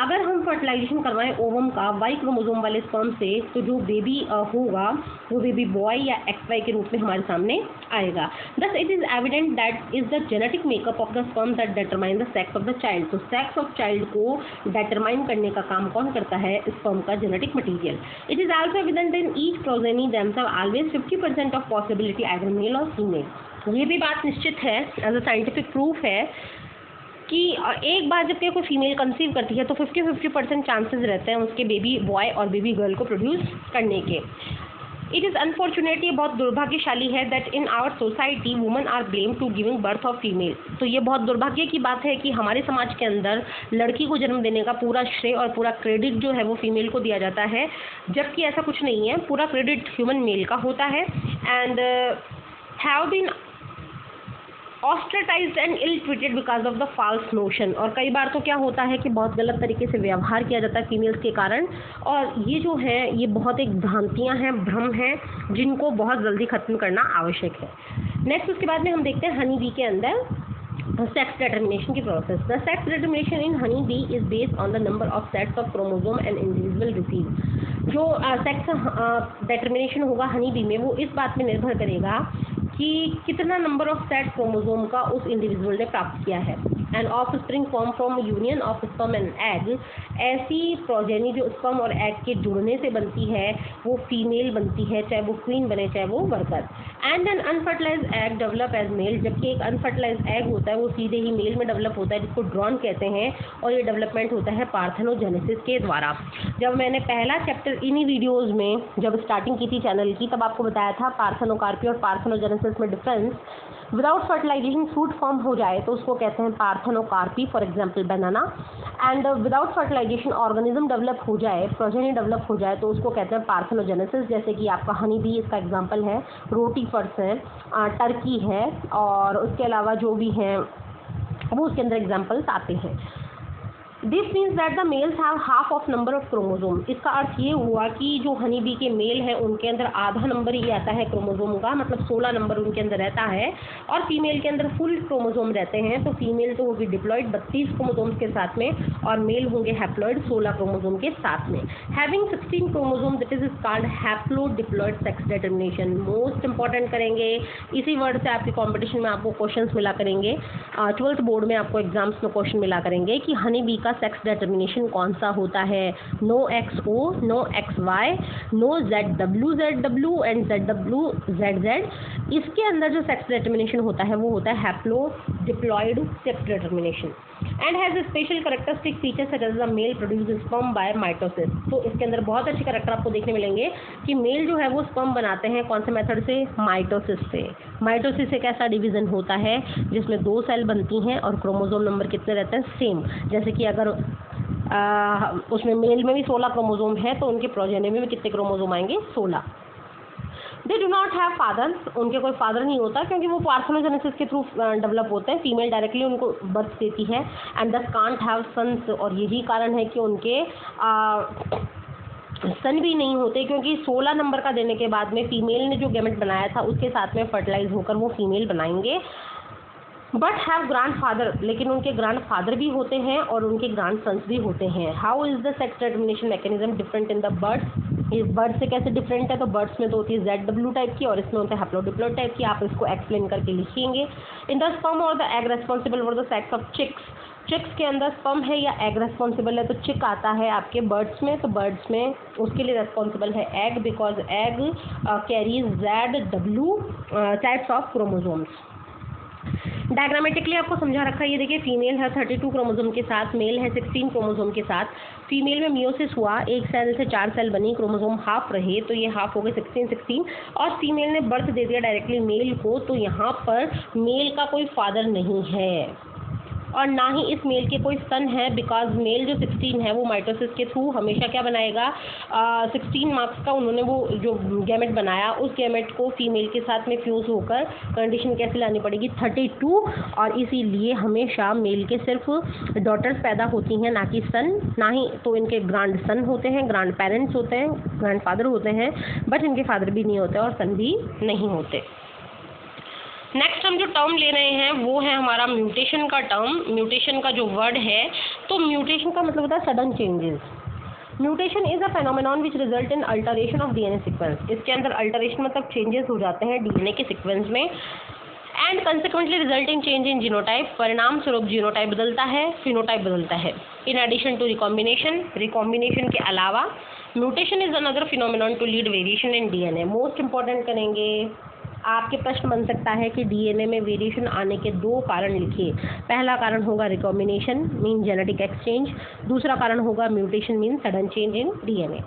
अगर हम फर्टिलाइजेशन करवाएं ओवम का वाई क्रोमोसोम वाले स्पर्म से, तो जो बेबी होगा वो बेबी बॉय या एक्स वाई के रूप में हमारे सामने आएगा। Thus it is evident that is the genetic makeup of the sperm that determine the sex of the child. तो सेक्स ऑफ चाइल्ड को डिटरमाइन करने का काम कौन करता है? स्पर्म का genetic material. It is also evident in each progeny themselves always 50% of possibility either male और फीमेल। ये भी बात निश्चित है, एज अ साइंटिफिक प्रूफ है कि एक बार जब कोई फीमेल कंसीव करती है तो 50% चांसेस रहते हैं उसके बेबी बॉय और बेबी गर्ल को प्रोड्यूस करने के। इट इज़ अनफॉर्चुनेट, ये बहुत दुर्भाग्यशाली है that in our society women are blame to giving birth of female. तो ये बहुत दुर्भाग्य की बात है कि हमारे समाज के अंदर लड़की को जन्म देने का पूरा श्रेय और पूरा क्रेडिट जो है वो फीमेल को दिया जाता है, जबकि ऐसा कुछ नहीं है, पूरा क्रेडिट ह्यूमन मेल का होता है। And have been ostracised and ill treated because of the false notion. और कई बार तो क्या होता है कि बहुत गलत तरीके से व्यवहार किया जाता है फीमेल्स के कारण, और ये जो है ये बहुत एक भ्रांतियाँ हैं, भ्रम हैं, जिनको बहुत जल्दी ख़त्म करना आवश्यक है। नेक्स्ट उसके बाद में हम देखते हैं हनी बी के अंदर सेक्स डिटर्मिनेशन की process. The sex determination in honey bee is based on the number of sets of chromosome and individual receive. जो सेक्स डिटर्मिनेशन होगा हनी बी में, वो इस बात में निर्भर करेगा कि कितना नंबर ऑफ सेट क्रोमोसोम का उस इंडिविजुअल ने प्राप्त किया है। End of spring form from union of sperm and egg, ऐसी प्रोजेनी जो स्पर्म और एग के जुड़ने से बनती है वो फीमेल बनती है, चाहे वो क्वीन बने चाहे वो worker. And an unfertilize egg develop as male, जबकि एक अनफर्टिलाइज एग होता है वो सीधे ही मेल में डेवलप होता है, जिसको ड्रॉन कहते हैं, और ये डेवलपमेंट होता है पार्थेनोजेनेसिस के द्वारा। जब मैंने पहला चैप्टर इन्हीं वीडियोज़ में जब स्टार्टिंग की थी चैनल की, तब आपको बताया था पार्थेनोकार्पी और पार्थेनोजेनेसिस में difference. Without fertilization fruit form हो जाए तो उसको कहते हैं parthenocarpy, for example banana. And without fertilization organism develop हो जाए, प्रोजेनी डेवलप हो जाए, तो उसको कहते हैं पार्थेनोजेनेसिस। जैसे कि आपका हनी बी इसका एग्जांपल है, रोटी फर्स है, टर्की है, और उसके अलावा जो भी हैं वो उसके अंदर एग्जाम्पल्स आते हैं। This means that the mails have half of number of chromosome. इसका अर्थ ये हुआ कि जो हनी बी के मेल हैं उनके अंदर आधा नंबर ही आता है क्रोमोसोम का, मतलब 16 नंबर उनके अंदर रहता है, और फीमेल के अंदर फुल क्रोमोसोम रहते हैं। तो फीमेल तो होगी डिप्लॉइड 32 क्रोमोसोम्स के साथ में, और मेल होंगे हैप्लॉइड 16 क्रोमोसोम के साथ में। Having 16 chromosome that is called haplo diploid sex determination. Most important करेंगे, इसी वर्ड से आपके कॉम्पिटिशन में आपको क्वेश्चन मिला करेंगे, 12th बोर्ड में आपको एग्जाम्स में क्वेश्चन मिला करेंगे कि हनी बी का सेक्स डिटर्मिनेशन कौन सा होता है। No XO, no XY, no ZW and ZW इसके अंदर जो सेक्स डिटर्मिनेशन होता है वो होता है haplo diploid sex determination and has special characteristic features such as the male produce sperm by mitosis. तो इसके अंदर बहुत अच्छे कैरेक्टर आपको देखने मिलेंगे कि मेल जो है वो स्पर्म बनाते हैं कौन से मेथड से? माइटोसिस से। माइटोसिस एक ऐसा डिवीजन होता है जिसमें 2 सेल बनती हैं और क्रोमोसोम नंबर कितने रहते हैं? सेम। जैसे कि अगर उसमें मेल में भी 16 क्रोमोसोम है तो उनके प्रोजेनी में भी कितने क्रोमोसोम आएंगे? 16। They do not have fathers, उनके कोई फादर नहीं होता क्योंकि वो पार्थेनोजेनेसिस के थ्रू डेवलप होते हैं। फीमेल डायरेक्टली उनको बर्थ देती है एंड दस कांट हैव सन्स, और यही कारण है कि उनके सन भी नहीं होते, क्योंकि 16 नंबर का देने के बाद में फीमेल ने जो गैमेट बनाया था उसके साथ में फर्टिलाइज होकर वो फीमेल बनाएंगे। बट हैव ग्रैंड फादर, लेकिन उनके ग्रैंड फादर भी होते हैं और उनके ग्रैंड सन्स भी होते हैं। How is the sex determination mechanism different in the birds? इस बर्ड से कैसे डिफरेंट है? तो बर्ड्स में तो होती है ZW टाइप की और इसमें होता है हैप्लोडिप्लॉइड टाइप की। आप इसको एक्सप्लेन करके लिखेंगे। इन द स्पर्म और the egg responsible for the sex of chicks. Chicks के अंदर स्पर्म है या एग रेस्पॉन्सिबल है? तो चिक आता है आपके बर्ड्स में, तो बर्ड्स में उसके लिए रेस्पॉन्सिबल है egg, because egg carries ZW types of chromosomes. Diagrammatically आपको समझा रखा है। ये देखिए, फीमेल है 32 क्रोमोसोम के साथ, मेल है 16 क्रोमोसोम के साथ। फीमेल में मियोसिस हुआ, एक सेल से 4 सेल बनी, क्रोमोसोम हाफ रहे, तो ये हाफ हो गए 16 और फीमेल ने बर्थ दे दिया डायरेक्टली मेल को, तो यहाँ पर मेल का कोई फादर नहीं है और ना ही इस मेल के कोई सन है, बिकॉज मेल जो 16 है वो माइटोसिस के थ्रू हमेशा क्या बनाएगा, 16 मार्क्स का उन्होंने वो जो गैमेट बनाया, उस गैमेट को फीमेल के साथ में फ्यूज होकर कंडीशन कैसे लानी पड़ेगी 32, और इसीलिए हमेशा मेल के सिर्फ डॉटर्स पैदा होती हैं, ना कि सन। ना ही तो इनके ग्रैंड सन होते हैं, ग्रैंड पेरेंट्स होते हैं, ग्रैंड फादर होते हैं, बट इनके फादर भी नहीं होते और सन भी नहीं होते। नेक्स्ट हम जो टर्म ले रहे हैं वो है हमारा म्यूटेशन का टर्म। म्यूटेशन का जो वर्ड है, तो म्यूटेशन का मतलब होता है sudden changes. Mutation is a phenomenon which result in alteration of DNA sequence. इसके अंदर अल्टरेशन मतलब चेंजेस हो जाते हैं डीएनए के सीक्वेंस में, and consequently result in change in genotype. परिणाम स्वरूप जीनोटाइप बदलता है, फिनोटाइप बदलता है। In addition to recombination, recombination के अलावा mutation is another phenomenon to lead variation in DNA. Most important करेंगे, आपके प्रश्न बन सकता है कि डीएनए में वेरिएशन आने के 2 कारण लिखिए। पहला कारण होगा रिकॉम्बिनेशन मीन जेनेटिक एक्सचेंज, दूसरा कारण होगा mutation mean sudden change in DNA.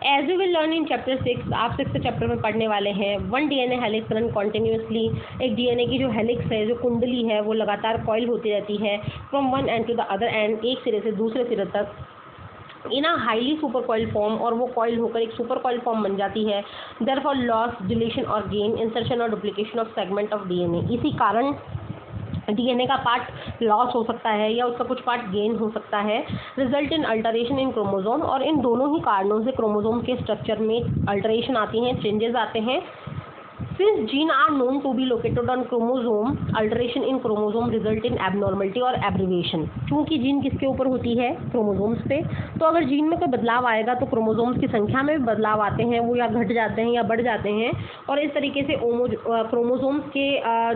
As you will learn in chapter 6, आप 6th चैप्टर में पढ़ने वाले हैं, 1 डीएनए हेलिक्स रन कॉन्टिन्यूसली। एक डीएनए की जो हेलिक्स है, जो कुंडली है, वो लगातार कॉइल होती रहती है from one end to the other end, एक सिरे से दूसरे सिरे तक, in a highly super coil form, और वो कॉइल होकर एक सुपर कॉइल फॉर्म बन जाती है। देयरफॉर लॉस, डिलीशन और गेन, इंसर्शन और duplication of segment of DNA. इसी कारण डीएनए का पार्ट लॉस हो सकता है या उसका कुछ पार्ट गेन हो सकता है। Result in alteration in chromosome, और इन दोनों ही कारणों से क्रोमोसोम के स्ट्रक्चर में अल्टरेशन आती हैं, चेंजेस आते हैं। Since gene are known to be located on chromosome, alteration in chromosome result in abnormality और abbreviation। क्योंकि जीन किसके ऊपर होती है, क्रोमोसोम्स पे, तो अगर जीन में कोई बदलाव आएगा तो क्रोमोसोम्स की संख्या में भी बदलाव आते हैं, वो या घट जाते हैं या बढ़ जाते हैं, और इस तरीके से क्रोमोसोम्स के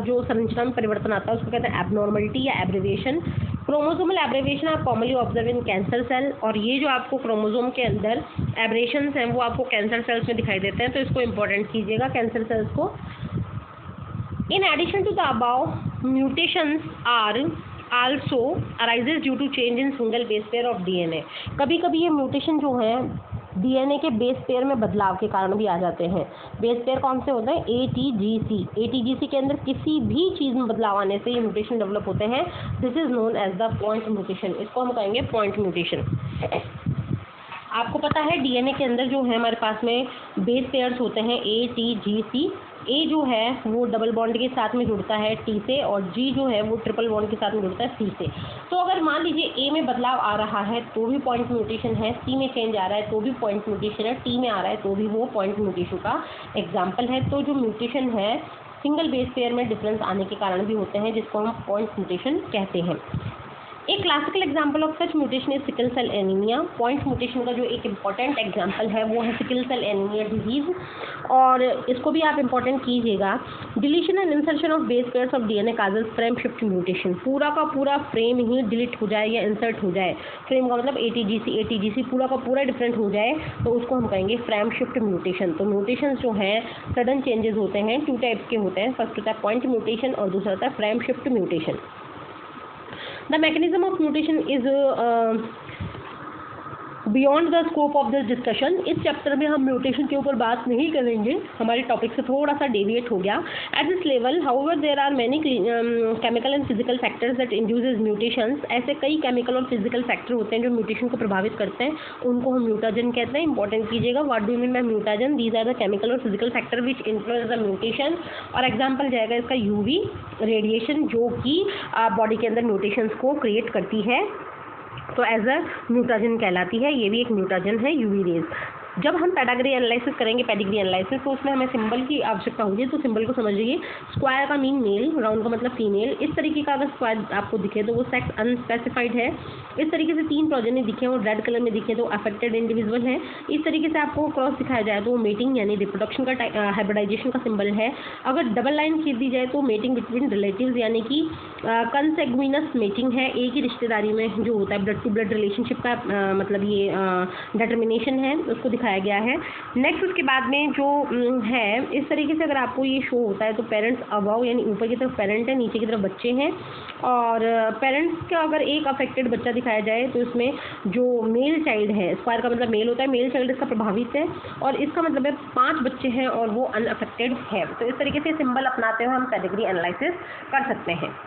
जो संरचना में परिवर्तन आता है उसको कहते हैं एबनॉर्मलिटी या एब्रिविएशन। क्रोमोसोमल एब्रिविएशन आप commonly observe in cancer cell, और ये जो आपको क्रोमोसोम के अंदर एब्रेशंस हैं वो आपको कैंसर सेल्स में दिखाई देते हैं, तो इसको इंपॉर्टेंट कीजिएगा कैंसर सेल्स को। In addition to the above, mutations are also arises due to change in single base pair of DNA. कभी कभी ये म्यूटेशन जो है डीएनए के बेस पेयर में बदलाव के कारण भी आ जाते हैं। बेस पेयर कौन से होते हैं, एटीजीसी। एटीजीसी के अंदर किसी भी चीज़ में बदलाव आने से ये म्यूटेशन डेवलप होते हैं। This is known as the point mutation. इसको हम कहेंगे पॉइंट म्यूटेशन। आपको पता है डीएनए के अंदर जो है हमारे पास में बेस पेयर्स होते हैं एटीजीसी। ए जो है वो डबल बॉन्ड के साथ में जुड़ता है टी से, और जी जो है वो ट्रिपल बॉन्ड के साथ में जुड़ता है सी से। तो अगर मान लीजिए ए में बदलाव आ रहा है तो भी पॉइंट म्यूटेशन है, सी में चेंज आ रहा है तो भी पॉइंट म्यूटेशन है, टी में आ रहा है तो भी वो पॉइंट म्यूटेशन का एग्जाम्पल है। तो जो म्यूटेशन है सिंगल बेस पेयर में डिफरेंस आने के कारण भी होते हैं, जिसको हम पॉइंट म्यूटेशन कहते हैं। एक classical example of such mutation is sickle cell anaemia. Point mutation का जो एक इम्पॉर्टेंट एग्जाम्पल है वो है सिकल सेल एनीमिया डिजीज, और इसको भी आप इम्पॉर्टेंट कीजिएगा। Deletion and insertion of base pairs of DNA causes frame shift mutation. पूरा का पूरा फ्रेम ही डिलीट हो जाए या इंसर्ट हो जाए, फ्रेम का मतलब एटीजीसी पूरा का पूरा डिफरेंट हो जाए, तो उसको हम कहेंगे फ्रेम शिफ्ट म्यूटेशन। तो म्यूटेशन जो हैं सडन चेंजेस होते हैं, 2 टाइप्स के होते हैं। फर्स्ट होता है पॉइंट म्यूटेशन और दूसरा होता है frame shift mutation. The mechanism of mutation is beyond the scope of this discussion. इस चैप्टर में हम म्यूटेशन के ऊपर बात नहीं करेंगे, हमारे टॉपिक से थोड़ा सा डेविएट हो गया। At this level however there are many chemical and physical factors that induces mutations. ऐसे कई केमिकल और फिजिकल फैक्टर होते हैं जो म्यूटेशन को प्रभावित करते हैं, उनको हम म्यूटाजन कहते हैं। इंपॉर्टेंट कीजिएगा, what do you mean by mutagen? These are the chemical और physical factor which influence the mutation. और एग्जाम्पल जाएगा इसका यूवी रेडिएशन, जो कि बॉडी के अंदर म्यूटेशंस को क्रिएट करती है, तो एज अ म्यूटाजन कहलाती है। ये भी एक म्यूटाजन है यूवी रेज। जब हम पेडिग्री एनालिसिस करेंगे, पेडिग्री एनालिसिस, तो उसमें हमें सिंबल की आवश्यकता होगी। तो सिंबल को समझिए, स्क्वायर का मीन मेल, राउंड का मतलब फीमेल। इस तरीके का अगर स्क्वायर आपको दिखे तो वो सेक्स अनस्पेसिफाइड है। इस तरीके से 3 प्रोजेनी दिखे और रेड कलर में दिखे तो अफेक्टेड इंडिविजुअल है। इस तरीके से आपको क्रॉस दिखाया जाए तो वो मेटिंग यानी रिप्रोडक्शन का हाइब्रिडाइजेशन का सिंबल है। अगर डबल लाइन खींच दी जाए तो मेटिंग बिटवीन रिलेटिव्स यानी कि कंसेग्विनस मेटिंग है, एक ही रिश्तेदारी में जो होता है ब्लड टू ब्लड रिलेशनशिप का मतलब ये डिटर्मिनेशन है, उसको दिखाया दिखाया गया है। नेक्स्ट उसके बाद में जो है, इस तरीके से अगर आपको ये शो होता है तो पेरेंट्स अबव यानी ऊपर की तरफ पेरेंट है, नीचे की तरफ बच्चे हैं, और पेरेंट्स का अगर एक अफेक्टेड बच्चा दिखाया जाए तो इसमें जो मेल चाइल्ड है, स्क्वायर का मतलब मेल होता है, मेल चाइल्ड इसका प्रभावित है, और इसका मतलब है 5 बच्चे हैं और वो अनअफेक्टेड है। तो इस तरीके से सिंबल अपनाते हुए हम पेडिग्री एनालिसिस कर सकते हैं।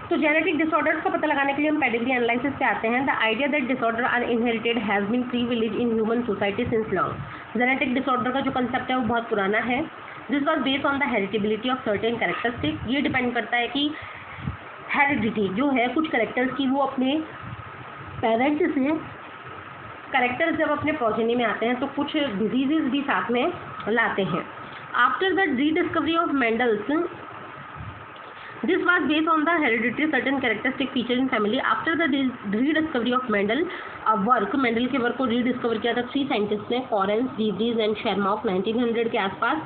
तो जेनेटिक डिसऑर्डर्स का पता लगाने के लिए हम पेडिग्री एनालिसिस पे आते हैं। The idea that disorder are inherited has been privilege in human society since long. Genetic disorder का जो कंसेप्ट है वो बहुत पुराना है। This was based on the heritability of certain characteristic. ये डिपेंड करता है कि हेरिडिटी जो है कुछ कैरेक्टर्स की, वो अपने पेरेंट्स से कैरेक्टर्स जब अपने प्रोजेनी में आते हैं तो कुछ डिजीजेज भी साथ में लाते हैं। After the rediscovery of Mendel's, this was based on the hereditary certain characteristic feature in family. After the rediscovery of Mendel Mendel के वर्क को रीडिस्कवर किया था 3 साइंटिस्ट ने, कॉरेंस, डीवरीज एंड शेरमॉक 1900 के आसपास।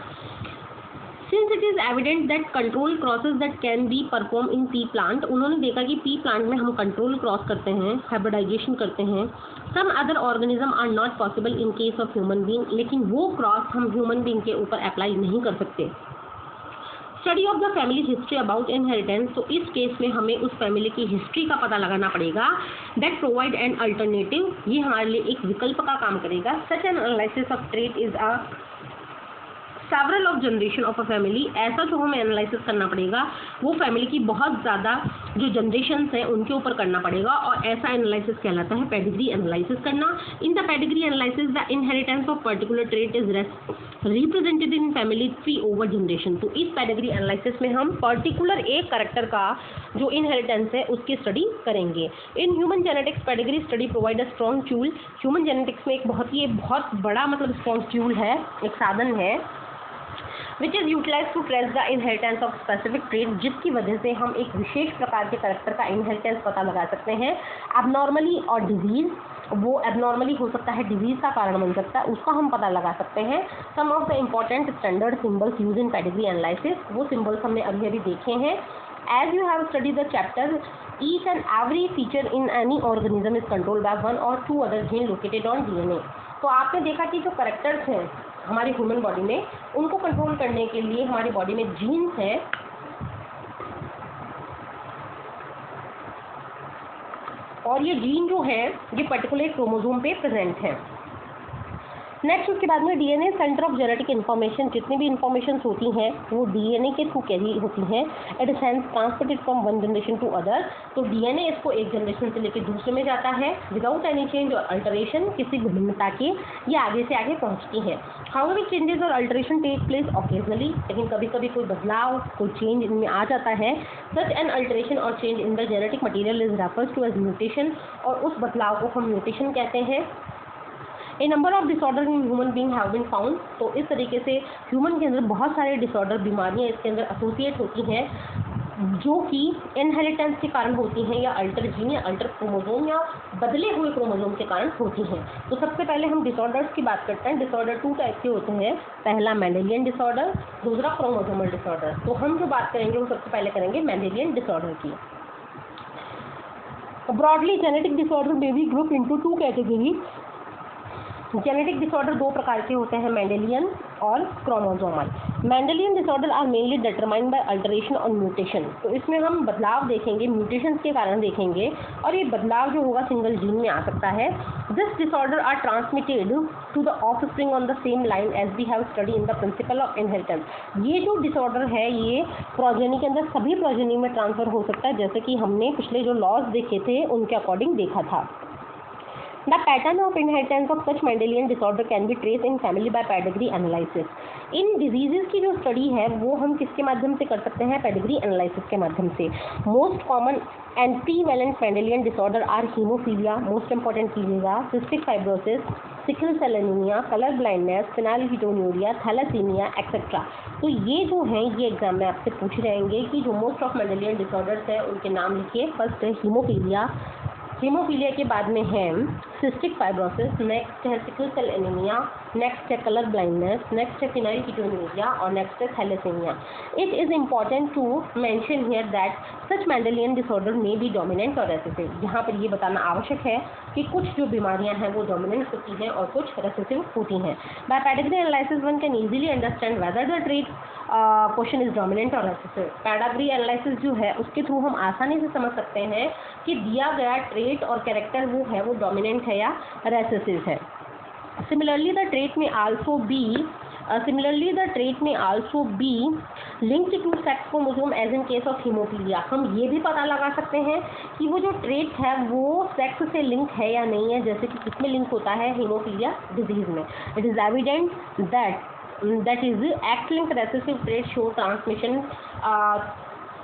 Since it is evident that control crosses that can be performed in pea plant, उन्होंने देखा कि pea plant में हम कंट्रोल क्रॉस करते हैं, हाइब्रिडाइजेशन करते हैं। Some other organism are not possible in case of human being, लेकिन वो क्रॉस हम ह्यूमन बींग के ऊपर अप्लाई नहीं कर सकते। Study of the family history about inheritance, तो इस केस में हमें उस फैमिली की हिस्ट्री का पता लगाना पड़ेगा। दैट प्रोवाइड एन अल्टरनेटिव, ये हमारे लिए एक विकल्प का काम करेगा। Such an analysis of trait is a several of generation of a family, ऐसा जो हमें एनालिसिस करना पड़ेगा वो फैमिली की बहुत ज़्यादा जो जनरेशन्स हैं उनके ऊपर करना पड़ेगा, और ऐसा एनालिसिस कहलाता है पेडिग्री एनालिसिस करना। In the pedigree analysis the inheritance of particular trait is represented in family tree over generation. तो इस पेडिग्री एनालिसिस में हम पर्टिकुलर एक कैरेक्टर का जो इनहेरिटेंस है उसकी स्टडी करेंगे। In human genetics pedigree study provide a strong tool. Human genetics में एक बहुत बड़ा मतलब स्ट्रॉन्ग टूल है, एक साधन है which is utilize to trace the inheritance of specific trait, जिसकी वजह से हम एक विशेष प्रकार के कैरेक्टर का इनहेरिटेंस पता लगा सकते हैं। एबनॉर्मली और डिजीज, वो एबनॉर्मली हो सकता है, डिजीज का कारण बन सकता है, उसका हम पता लगा सकते हैं। Some of the important standard symbols use in pedigree analysis, वो सिंबल्स हमने अभी देखे हैं। As you have study the chapter, each and every feature in any organism is controlled by 1 or 2 other gene located on DNA. तो आपने देखा कि जो कैरेक्टर्स हैं हमारी ह्यूमन बॉडी में, उनको कंट्रोल करने के लिए हमारी बॉडी में जीन्स हैं, और ये जीन जो है ये पर्टिकुलर क्रोमोसोम पे प्रेजेंट है। नेक्स्ट उसके बाद में DNA centre of genetic information, जितनी भी इन्फॉर्मेशन होती हैं वो डीएनए के थ्रू कैरी होती हैं। It is hence transported from one generation to other. तो डीएनए इसको एक जनरेशन से लेकर दूसरे में जाता है विदाउट एनी चेंज और अल्टरेशन, किसी भिन्नता के, ये आगे से आगे पहुंचती है। हाउएवर चेंजेस और अल्टरेशन टेक प्लेस ऑकेजनली, लेकिन कभी कभी कोई बदलाव, कोई चेंज इनमें आ जाता है। सच एन अल्टरेशन और change in the genetic material is refers to as mutation, और उस बदलाव को हम म्यूटेशन कहते हैं। A number of disorder in human being have been found, तो इस तरीके से ह्यूमन के अंदर बहुत सारे डिसऑर्डर, बीमारियां इसके अंदर एसोसिएट होती हैं जो कि इनहेरिटेंस के कारण होती हैं, या अल्टर जीन या अल्टर क्रोमोसोम या बदले हुए क्रोमोसोम के कारण होती हैं। तो सबसे पहले हम डिसऑर्डर्स की बात करते हैं। डिसऑर्डर 2 टाइप के होते हैं, पहला मेंडेलियन डिसऑर्डर, दूसरा क्रोमोसोमल डिसऑर्डर। तो हम जो बात करेंगे वो सबसे पहले करेंगे मेंडेलियन डिसऑर्डर की। ब्रॉडली जेनेटिक डिसऑर्डर में भी group into 2 category. Genetic disorder 2 प्रकार के होते हैं, मेंडेलियन और chromosomal. Mendelian disorder are mainly determined by alteration और म्यूटेशन। तो इसमें हम बदलाव देखेंगे, म्यूटेशंस के कारण देखेंगे, और ये बदलाव जो होगा सिंगल जीन में आ सकता है। This disorder are transmitted to the offspring on the same line as we have study in the principle of inheritance. ये जो डिसऑर्डर है ये प्रोजेनी के अंदर सभी प्रोजेनी में ट्रांसफर हो सकता है, जैसे कि हमने पिछले जो लॉज देखे थे उनके अकॉर्डिंग देखा था। The pattern of inheritance of such Mendelian disorder can be traced in family by pedigree analysis. In diseases की जो स्टडी है वो हम किसके माध्यम से कर सकते हैं? पेडिग्री एनालिसिस के माध्यम से। Most common and prevalent Mendelian disorder are haemophilia, most important कीजिएगा, cystic fibrosis, sickle cell anaemia, colour blindness, phenylketonuria, thalassaemia etcetera. तो ये जो हैं ये एग्जाम में आपसे पूछ जाएंगे कि जो मोस्ट ऑफ मेंडेलियन डिसऑर्डर्स हैं उनके नाम लिखिए। फर्स्ट है हीमोफीलिया, हीमोफीलिया के बाद में है सिस्टिक फाइब्रोसिस, नेक्स्ट है सिकल सेल एनीमिया, नेक्स्ट है कलर ब्लाइंडनेस, नेक्स्ट है फिनाइलकीटोनुरिया और नेक्स्ट है thalassaemia. It is important to mention here that such Mendelian disorder में बी डोमिनेंट और रेसेसिव। यहाँ पर ये बताना आवश्यक है कि कुछ जो बीमारियाँ हैं वो डोमिनेंट होती हैं और कुछ रेसेसिव होती हैं। By pedigree analysis one can easily understand whether the trait question is dominant और रेसेसिव। पेडिग्री एनालिसिस जो है उसके थ्रू हम आसानी से समझ सकते हैं कि दिया गया ट्रेट और कैरेक्टर वो है वो डोमिनेंट है या रेसेसिव है। Similarly, the trait may also be linked to sex chromosome as in case of hemophilia। हम ये भी पता लगा सकते हैं कि वो जो ट्रेट है वो सेक्स से लिंक है या नहीं है, जैसे कि किसमें लिंक होता है, हीमोफीलिया डिजीज में। It is evident that is X-linked recessive trait show transmission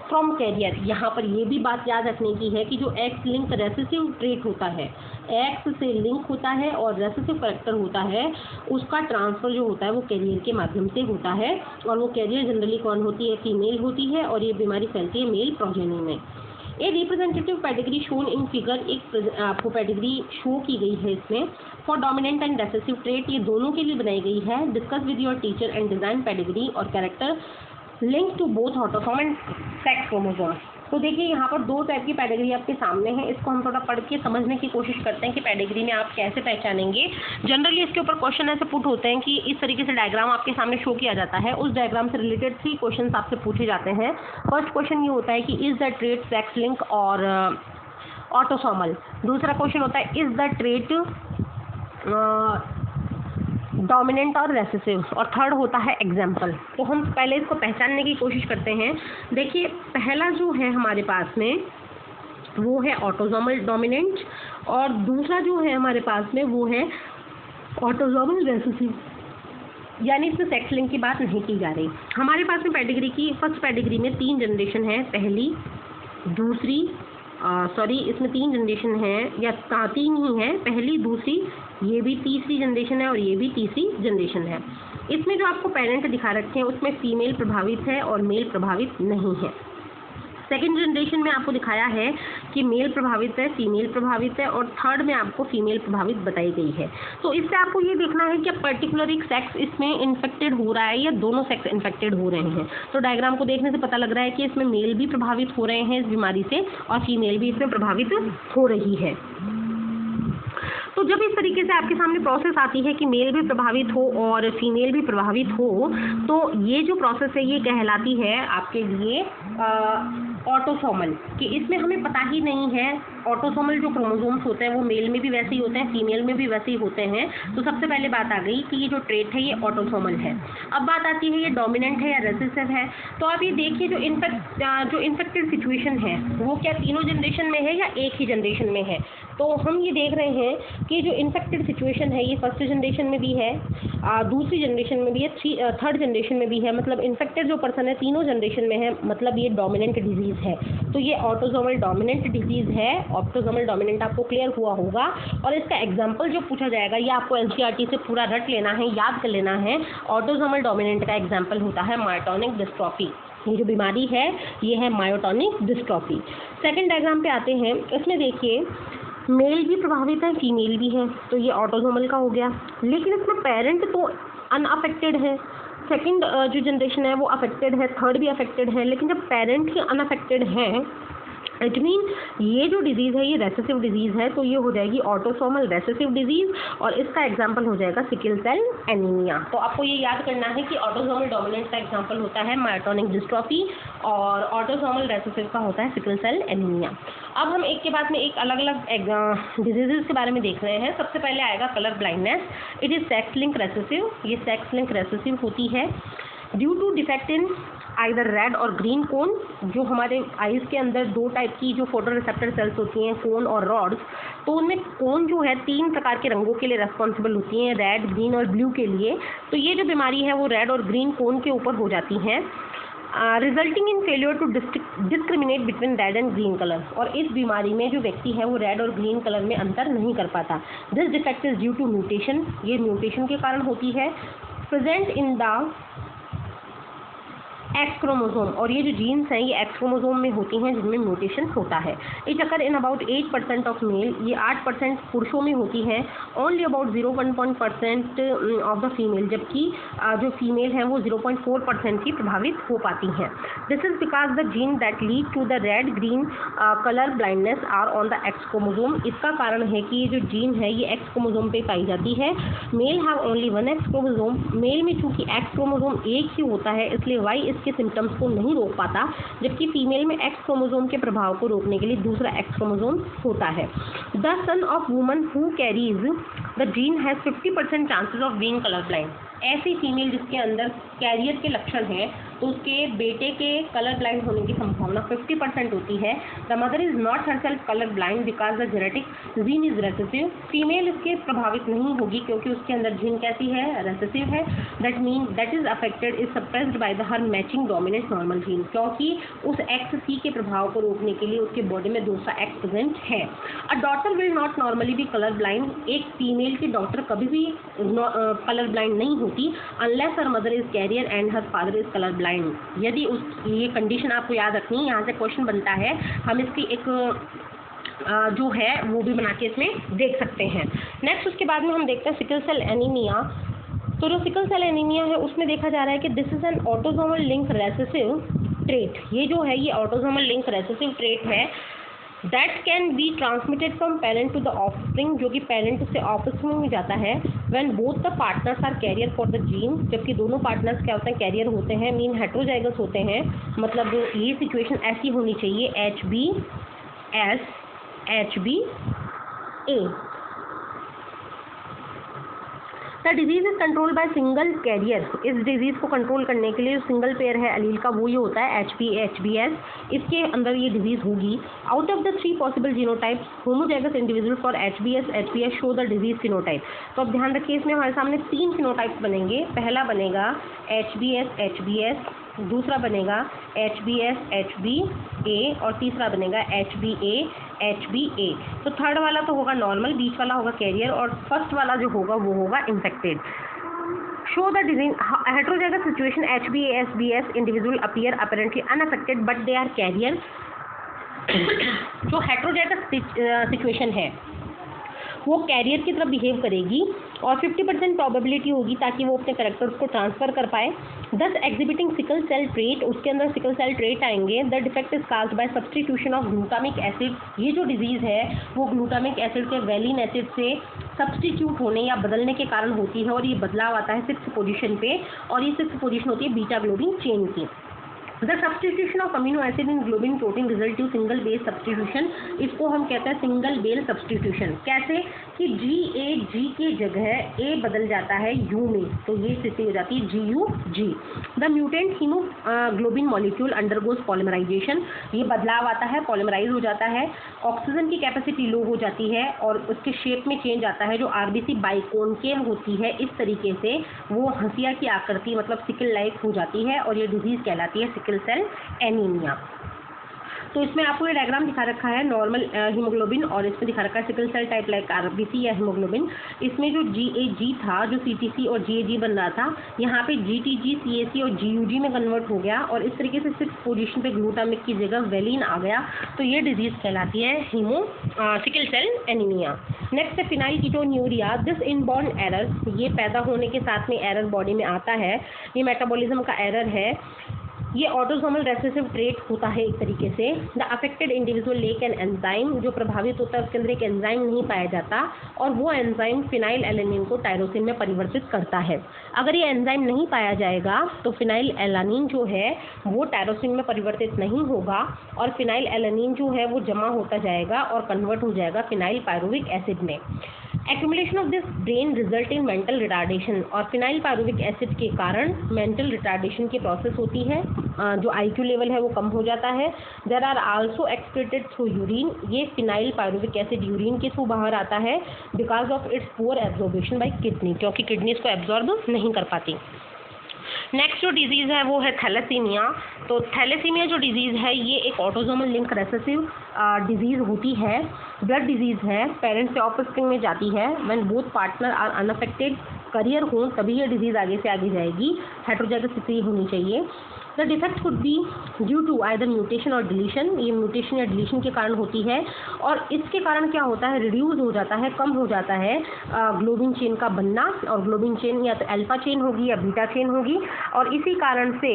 from carrier. यहाँ पर ये भी बात याद रखने की है कि जो एक्स लिंक रेसेसिव ट्रेट होता है, एक्स से लिंक होता है और रेसेसिव करेक्टर होता है, उसका ट्रांसफ़र जो होता है वो कैरियर के माध्यम से होता है और वो कैरियर जनरली कौन होती है, फीमेल होती है और ये बीमारी फैलती है मेल प्रोजेनी में। A representative pedigree shown in figure, एक आपको पेडिग्री शो की गई है इसमें for dominant and recessive trait, ये दोनों के लिए बनाई गई है। Discuss with your teacher and design pedigree और character link to both autosome and sex chromosome. तो देखिए यहाँ पर दो टाइप की पेडिग्री आपके सामने है, इसको हम थोड़ा पढ़ के समझने की कोशिश करते हैं कि पेडिग्री में आप कैसे पहचानेंगे। जनरली इसके ऊपर क्वेश्चन ऐसे पुट होते हैं कि इस तरीके से डायग्राम आपके सामने शो किया जाता है, उस डायग्राम से रिलेटेड 3 क्वेश्चन आपसे पूछे जाते हैं। फर्स्ट क्वेश्चन ये होता है कि is the trait sex link और ऑटोसोमल। दूसरा क्वेश्चन होता है इज द ट्रेट डोमिनेंट और रेसेसिव, और थर्ड होता है एग्जाम्पल। तो हम पहले इसको पहचानने की कोशिश करते हैं। देखिए पहला जो है हमारे पास में वो है ऑटोसोमल डोमिनेंट और दूसरा जो है हमारे पास में वो है ऑटोसोमल रेसेसिव, यानी इसमें सेक्स लिंक की बात नहीं की जा रही। हमारे पास में पेडिग्री की फर्स्ट पेडिग्री में 3 जनरेशन है, पहली दूसरी इसमें 3 जनरेशन है या 3 ही है, पहली दूसरी, ये भी तीसरी जनरेशन है और ये भी तीसरी जनरेशन है। इसमें जो आपको पेरेंट दिखा रखे हैं उसमें फीमेल प्रभावित है और मेल प्रभावित नहीं है। सेकेंड जनरेशन में आपको दिखाया है कि मेल प्रभावित है, फीमेल प्रभावित है और थर्ड में आपको फीमेल प्रभावित बताई गई है। तो इससे आपको ये देखना है कि पर्टिकुलर एक सेक्स इसमें इन्फेक्टेड हो रहा है या दोनों सेक्स इन्फेक्टेड हो रहे हैं। तो डायग्राम को देखने से पता लग रहा है कि इसमें मेल भी प्रभावित हो रहे हैं इस बीमारी से और फीमेल भी इसमें प्रभावित हो रही है। तो जब इस तरीके से आपके सामने प्रोसेस आती है कि मेल भी प्रभावित हो और फीमेल भी प्रभावित हो, तो ये जो प्रोसेस है ये कहलाती है आपके लिए ऑटोसोमल, कि इसमें हमें पता ही नहीं है ऑटोसोमल जो क्रोमोसोम्स होते हैं वो मेल में भी वैसे ही होते हैं, फीमेल में भी वैसे ही होते हैं। तो सबसे पहले बात आ गई कि ये जो ट्रेट है ये ऑटोसोमल है। अब बात आती है ये डोमिनेंट है या रेसेसिव है। तो आप ये देखिए जो इन्फेक्टेड सिचुएशन है वो क्या तीनों जनरेशन में है या एक ही जनरेशन में है। तो हम ये देख रहे हैं कि जो इन्फेक्टेड सिचुएशन है ये फर्स्ट जनरेशन में भी है, दूसरी जनरेशन में भी है, थर्ड जनरेशन में भी है। मतलब इन्फेक्टेड जो पर्सन है तीनों जनरेशन में है, मतलब ये डोमिनेंट डिजीज़ है। तो ये ऑटोसोमल डोमिनेंट डिजीज़ है। ऑटोसोमल डोमिनेंट आपको क्लियर हुआ होगा और इसका एग्जाम्पल जो पूछा जाएगा ये आपको एनसीईआरटी से पूरा रट लेना है, याद कर लेना है। ऑटोसोमल डोमिनेंट का एग्जाम्पल होता है मायोटोनिक डिस्ट्रॉफी। ये जो बीमारी है ये है मायोटोनिक डिस्ट्रॉफी। सेकेंड डायग्राम पे आते हैं, इसमें देखिए मेल भी प्रभावित है, फीमेल भी है, तो ये ऑटोसोमल का हो गया। लेकिन इसमें पेरेंट तो अनअफेक्टेड है, सेकंड जो जनरेशन है वो अफेक्टेड है, थर्ड भी अफेक्टेड है। लेकिन जब पेरेंट ही अनअफेक्टेड है इट मीन ये जो डिजीज़ है ये रेसेसिव डिजीज़ है, तो ये हो जाएगी ऑटोसोमल रेसेसिव डिजीज़ और इसका एग्जाम्पल हो जाएगा सिकल सेल एनीमिया। तो आपको ये याद करना है कि ऑटोसोमल डोमिनेंट का एग्जाम्पल होता है मायोटोनिक डिस्ट्रॉफी और ऑटोसोमल रेसेसिव का होता है सिकल सेल एनीमिया। अब हम एक के बाद में एक अलग अलग डिजीज़ के बारे में देख रहे हैं। सबसे पहले आएगा colour blindness. It is sex link recessive, ये सेक्स लिंक रेसेसिव होती है due to defect in either red और ग्रीन कोन। जो हमारे आइज़ के अंदर 2 टाइप की जो फोटो रिसेप्टर सेल्स होती हैं, कोन और रॉड्स, तो उनमें कोन जो है 3 प्रकार के रंगों के लिए रेस्पॉन्सिबल होती हैं, रेड, ग्रीन और ब्लू के लिए। तो ये जो बीमारी है वो रेड और ग्रीन कोन के ऊपर हो जाती हैं, resulting in failure to discriminate between red and green colour. और इस बीमारी में जो व्यक्ति है वो रेड और ग्रीन कलर में अंतर नहीं कर पाता। This defect is due to mutation, ये म्यूटेशन के कारण होती है। Present in the X chromosome, और ये जो जीन्स हैं ये एक्स क्रोमोसोम में होती हैं जिनमें म्यूटेशन होता है। It occur in about 8% of male, ये 8% पुरुषों में होती है। Only about 0.1% of the female, जबकि जो फीमेल है वो 0.4% ही प्रभावित हो पाती हैं। This is because the gene that lead to the red green colour blindness are on the X chromosome. इसका कारण है कि ये जो जीन है ये एक्स क्रोमोसोम पे पाई जाती है। Male have only one X chromosome, male में चूंकि एक्स क्रोमोसोम एक ही होता है इसलिए वाई इसके सिम्टम्स को नहीं रोक पाता, जबकि फीमेल में एक्स क्रोमोसोम के प्रभाव को रोकने के लिए दूसरा एक्स क्रोमोसोम होता है। The son of woman who carries the gene has 50% chances of being colour blind. ऐसी फीमेल जिसके अंदर कैरियर के लक्षण हैं तो उसके बेटे के कलर ब्लाइंड होने की संभावना 50% होती है। The mother is not herself colour blind because the genetic gene is recessive. Female इसके प्रभावित नहीं होगी क्योंकि उसके अंदर जीन कैसी है, रेसेसिव है। That mean that is affected is suppressed by the her matching dominant normal gene, क्योंकि उस एक्स सी के प्रभाव को रोकने के लिए उसके बॉडी में दूसरा एक्स प्रेजेंट है। A daughter will not normally be colour blind. एक फीमेल की डॉटर कभी भी कलर ब्लाइंड नहीं होती unless her mother is carrier and her father is colour blind. यदि उस ये कंडीशन आपको याद रखनी है, यहाँ से क्वेश्चन बनता है, हम इसकी एक जो है वो भी बना के इसमें देख सकते हैं। नेक्स्ट उसके बाद में हम देखते हैं सिकल सेल एनीमिया। तो जो सिकल सेल एनीमिया है उसमें देखा जा रहा है कि this is an autosomal link recessive trait. ये जो है ये ऑटोसोमल लिंक रेसेसिव ट्रेट है that can be transmitted from parent to the offspring, जो कि पेरेंट से ऑफस्प्रिंग में जाता है। When both the partners are carrier for the gene, जबकि दोनों पार्टनर्स क्या होते हैं, कैरियर होते हैं, मीन हेट्रोजाइगस होते हैं। मतलब ये सिचुएशन ऐसी होनी चाहिए HBS HBA। The disease is control by single carrier. इस डिजीज को कंट्रोल करने के लिए जो सिंगल पेयर है अलील का वो ये होता है HBS। इसके अंदर ये डिजीज होगी। Out of the 3 possible genotypes homozygous individual for HBS show the disease phenotype. तो अब ध्यान रखिए इसमें हमारे सामने 3 फिनोटाइप्स बनेंगे। पहला बनेगा HBS, दूसरा बनेगा HBA और तीसरा बनेगा HBA। तो थर्ड वाला तो होगा नॉर्मल, बीच वाला होगा कैरियर और फर्स्ट वाला जो होगा वो होगा infected. Show the disease heterozygous situation HBS individual appear apparently unaffected but they are carrier. जो हेट्रोजाइगस सिचुएशन है वो कैरियर की तरफ बिहेव करेगी और 50% प्रोबेबिलिटी होगी ताकि वो अपने कैरेक्टर्स को ट्रांसफर कर पाए। दस एग्जिबिटिंग सिकल सेल ट्रेट, उसके अंदर सिकल सेल ट्रेट आएंगे। The defect is caused by substitution of glutamic acid. ये जो डिजीज़ है वो ग्लूटामिक एसिड के वैलिन एसिड से सब्सटीट्यूट होने या बदलने के कारण होती है और ये बदलाव आता है 6th पोजीशन पे और ये 6th पोजीशन होती है बीटा ग्लोबिन चेन की। The substitution of amino acid in globin protein result to single base substitution. इसको हम कहते हैं सिंगल बेस सब्सटीट्यूशन। कैसे कि G की जगह A बदल जाता है U में, तो ये स्थिति हो जाती है GUG। The mutant haemoglobin molecule undergoes polymerisation. ये बदलाव आता है, पॉलीमराइज हो जाता है, ऑक्सीजन की कैपेसिटी लो हो जाती है और उसके शेप में चेंज आता है। जो RBC बाइकोनकेव होती है इस तरीके से वो हंसिया की आकृति मतलब सिकल लाइक हो जाती है और ये डिजीज़ कहलाती है सिकल सेल एनीमिया। तो इसमें आपको ये डायग्राम दिखा रखा है नॉर्मल हीमोग्लोबिन और इसमें दिखा रखा है sickle cell type like RBC या हीमोग्लोबिन। इसमें जो GAG था, जो CTC और GAG बन रहा था, यहाँ पे GTG, CAC और GUG में कन्वर्ट हो गया और इस तरीके से 6th पोजीशन पे ग्लूटामिक की जगह वेलिन आ गया। तो ये डिजीज़ कहलाती है सिकल सेल एनीमिया। नेक्स्ट है phenyl ketonuria. This inborn error, ये पैदा होने के साथ में एरर बॉडी में आता है, ये मेटाबॉलिज्म का एरर है। ये ऑटोसोमल रेसेसिव ट्रेट होता है एक तरीके से। The affected individual lake an enzyme, जो प्रभावित होता है उसके अंदर एक एंजाइम नहीं पाया जाता और वो एंजाइम फिनाइल एलानिन को टायरोसिन में परिवर्तित करता है। अगर ये एंजाइम नहीं पाया जाएगा तो फिनाइल एलानिन जो है वो टायरोसिन में परिवर्तित नहीं होगा और फिनाइल एलानिन जो है वो जमा होता जाएगा और कन्वर्ट हो जाएगा फिनाइल पायरुविक एसिड में। Accumulation of this brain result in mental retardation, और फिनाइल पायरुविक एसिड के कारण मेंटल रिटार्डेशन की प्रोसेस होती है, जो IQ लेवल है वो कम हो जाता है। There are also excreted through urine, ये फिनाइल पायरुविक एसिड यूरिन के थ्रू बाहर आता है because of its poor absorption by kidney, क्योंकि किडनी इसको एब्जॉर्ब नहीं कर पाती। नेक्स्ट जो डिजीज़ है वो है थैलेसीमिया। तो थैलेसीमिया जो डिजीज़ है ये एक ऑटोसोमल लिंक रेसेसिव डिजीज़ होती है, ब्लड डिजीज़ है, पेरेंट्स से ऑफस्प्रिंग में जाती है। When both partner are unaffected carrier हो तभी ये डिजीज़ आगे से आगे जाएगी, हेट्रोजाइगस स्थिति होनी चाहिए। The defect could be due to either mutation और डिलीशन, ये म्यूटेशन या डिलीशन के कारण होती है, और इसके कारण क्या होता है, रिड्यूस हो जाता है, कम हो जाता है ग्लोबिन चेन का बनना, और ग्लोबिन चेन या तो अल्फा चेन होगी या बीटा चेन होगी, और इसी कारण से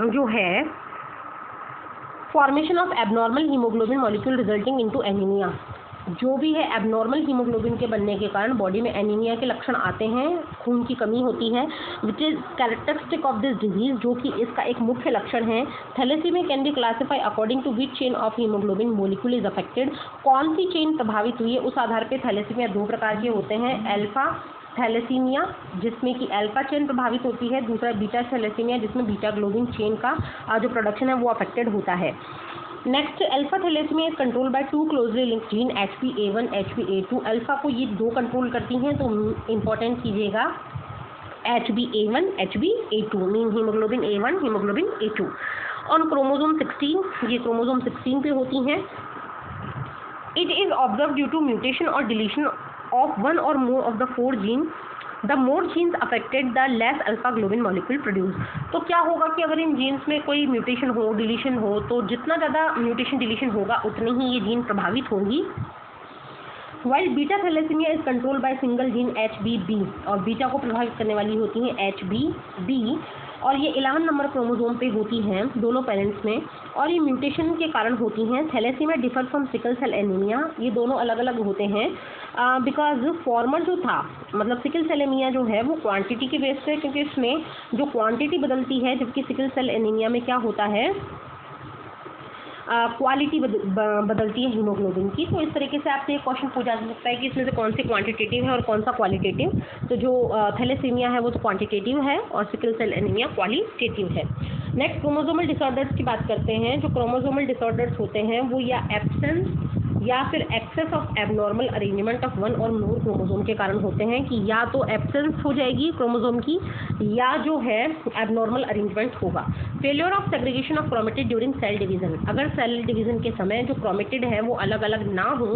जो है formation of abnormal haemoglobin molecule resulting into anaemia, जो भी है एबनॉर्मल हीमोग्लोबिन के बनने के कारण बॉडी में एनीमिया के लक्षण आते हैं, खून की कमी होती है, which is characteristic of this disease, जो कि इसका एक मुख्य लक्षण है। Thalassaemia can be classify according to which chain of haemoglobin molecule is affected, कौन सी चेन प्रभावित हुई है, उस आधार पर थैलेसीमिया दो प्रकार के होते हैं, अल्फा थैलेसीमिया जिसमें कि अल्फा चेन प्रभावित होती है, दूसरा बीटा थैलेसीमिया जिसमें बीटा ग्लोबिन चेन का जो प्रोडक्शन है वो अफेक्टेड होता है। Next, alpha thalassaemia is control by two closely linked gene HbA1 HbA2, alpha को ये दो कंट्रोल करती हैं, तो इंपॉर्टेंट कीजिएगा HbA1 HbA2 mean haemoglobin A1 haemoglobin A2। On chromosome 16, ये क्रोमोसोम 16 पे होती हैं। It is observe due to mutation और deletion of one or more of the four genes, the more genes affected the less alpha globin molecule produced। तो क्या होगा कि अगर इन जीन्स में कोई म्यूटेशन हो, डिलीशन हो, तो जितना ज़्यादा म्यूटेशन डिलीशन होगा उतनी ही ये जीन प्रभावित होंगी। While beta thalassemia is controlled by single gene HbB, और बीटा को प्रभावित करने वाली होती हैं HbB, और ये 11 नंबर क्रोमोसोम पे होती हैं दोनों पेरेंट्स में, और ये म्यूटेशन के कारण होती हैं। Thalassaemia differ from sickle cell anaemia, ये दोनों अलग अलग होते हैं बिकॉज फॉर्मर जो था, मतलब सिकल सेल एनीमिया जो है वो क्वांटिटी के बेस पे, क्योंकि इसमें जो क्वांटिटी बदलती है, जबकि सिकल सेल एनीमिया में क्या होता है, क्वालिटी बदलती है हीमोग्लोबिन की। तो इस तरीके से आपसे एक क्वेश्चन पूछा जा सकता है कि इसमें से कौन सी क्वांटिटेटिव है और कौन सा क्वालिटेटिव। तो जो थैलेसीमिया है वो तो क्वांटिटेटिव है और सिकल सेल एनीमिया क्वालिटेटिव है। नेक्स्ट, क्रोमोसोमल डिसऑर्डर्स की बात करते हैं। जो क्रोमोसोमल डिसऑर्डर्स होते हैं वो या एब्सेंस या फिर excess of abnormal arrangement of one और मोर क्रोमोसोम के कारण होते हैं, कि या तो एब्सेंस हो जाएगी क्रोमोसोम की या जो है एबनॉर्मल अरेंजमेंट होगा। Failure of segregation of chromatid during cell division, अगर सेल डिवीजन के समय जो क्रोमेटिड है वो अलग अलग ना हो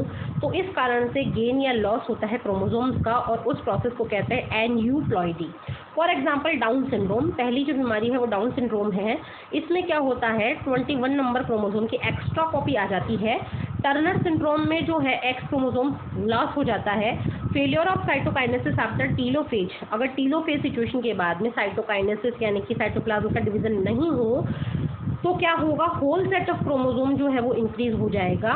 तो इस कारण से गेन या लॉस होता है क्रोमोसोम्स का, और उस प्रोसेस को कहते हैं aneuploidy. For example down syndrome, पहली जो बीमारी है वो डाउन सिंड्रोम है। इसमें क्या होता है, 21 नंबर क्रोमोसोम की एक्स्ट्रा कॉपी आ जाती है। टर्नर सिंड्रोम में जो है एक्स क्रोमोसोम लॉस हो जाता है। Failure of cytokinesis after telophase, अगर टीलोफेज सिचुएशन के बाद में साइटोकाइनेसिस यानी कि साइटोप्लाज्म का डिवीजन नहीं हो तो क्या होगा, होल सेट ऑफ क्रोमोसोम जो है वो इंक्रीज हो जाएगा,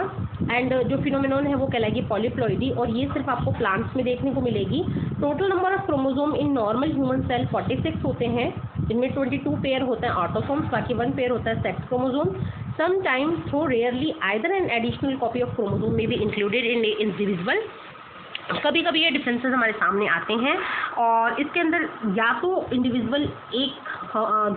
एंड जो फिनोमेनॉन है वो कहलाएगी पॉलीप्लॉइडी, और ये सिर्फ आपको प्लांट्स में देखने को मिलेगी। Total number of chromosome in normal human cell 46 होते हैं, जिनमें 22 पेयर होते हैं ऑटोसोम्स, बाकी 1 पेयर होता है sex chromosome. Sometimes, though rarely, either an additional copy of chromosome may be included in the individual। कभी कभी ये डिफरेंसेस हमारे सामने आते हैं, और इसके अंदर या तो इंडिविजुअल एक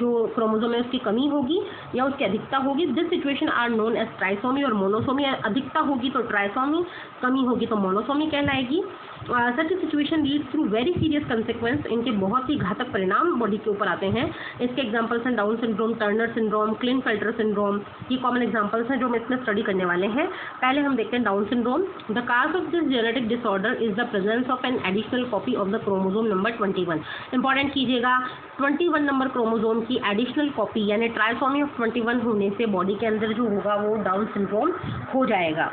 जो क्रोमोसोम है उसकी कमी होगी या उसकी अधिकता होगी। This situation are known as trisomy और मोनोसोमी। अधिकता होगी तो ट्राइसोमी, कमी होगी तो मोनोसोमी कहलाएगी। Such situation leads through very serious consequence, इनके बहुत ही घातक परिणाम बॉडी के ऊपर आते हैं। इसके एग्जांपल्स हैं Down syndrome, Turner syndrome, Klinefelter syndrome, ये कॉमन एग्जांपल्स हैं जो हम इसमें स्टडी करने वाले हैं। पहले हम देखते हैं Down syndrome. The cause of this genetic disorder is the presence of an additional copy of the chromosome number 21। Important कीजिएगा, 21 नंबर क्रोमोसोम की एडिशनल कॉपी यानी ट्राइसोमी ऑफ 21 होने से बॉडी के अंदर जो होगा वो डाउन सिंड्रोम हो जाएगा।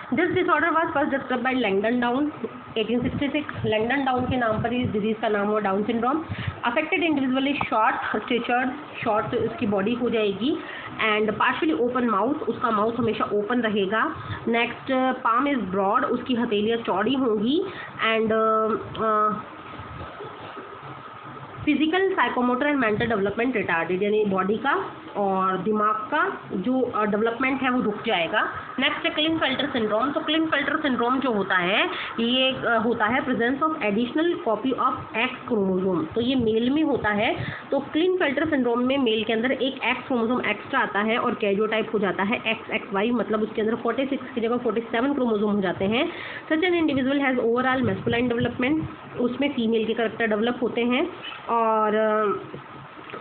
This disorder was first described by Langdon Down 1866। Langdon Down के नाम पर इस डिजीज का नाम हुआ Down syndrome. Affected individual is short statured, short इसकी बॉडी हो जाएगी, एंड पार्शियली ओपन माउथ, उसका माउथ हमेशा ओपन रहेगा। नेक्स्ट, पाम इज ब्रॉड, उसकी हथेलियाँ चौड़ी होंगी, and physical, psychomotor and mental development retarded, यानी बॉडी का और दिमाग का जो डेवलपमेंट है वो रुक जाएगा। नेक्स्ट है क्लिनफेल्टर सिंड्रोम। तो क्लिनफेल्टर सिंड्रोम जो होता है ये होता है presence of additional copy of X chromosome, तो ये मेल में होता है। तो क्लिनफेल्टर सिंड्रोम में मेल के अंदर एक एक्स क्रोमोसोम एक्स्ट्रा आता है और कैरियोटाइप हो जाता है XXY, मतलब उसके अंदर 46 की जगह 47 क्रोमोसोम हो जाते हैं। Such an individual has overall masculine development, उसमें फीमेल के करैक्टर डेवलप होते हैं, और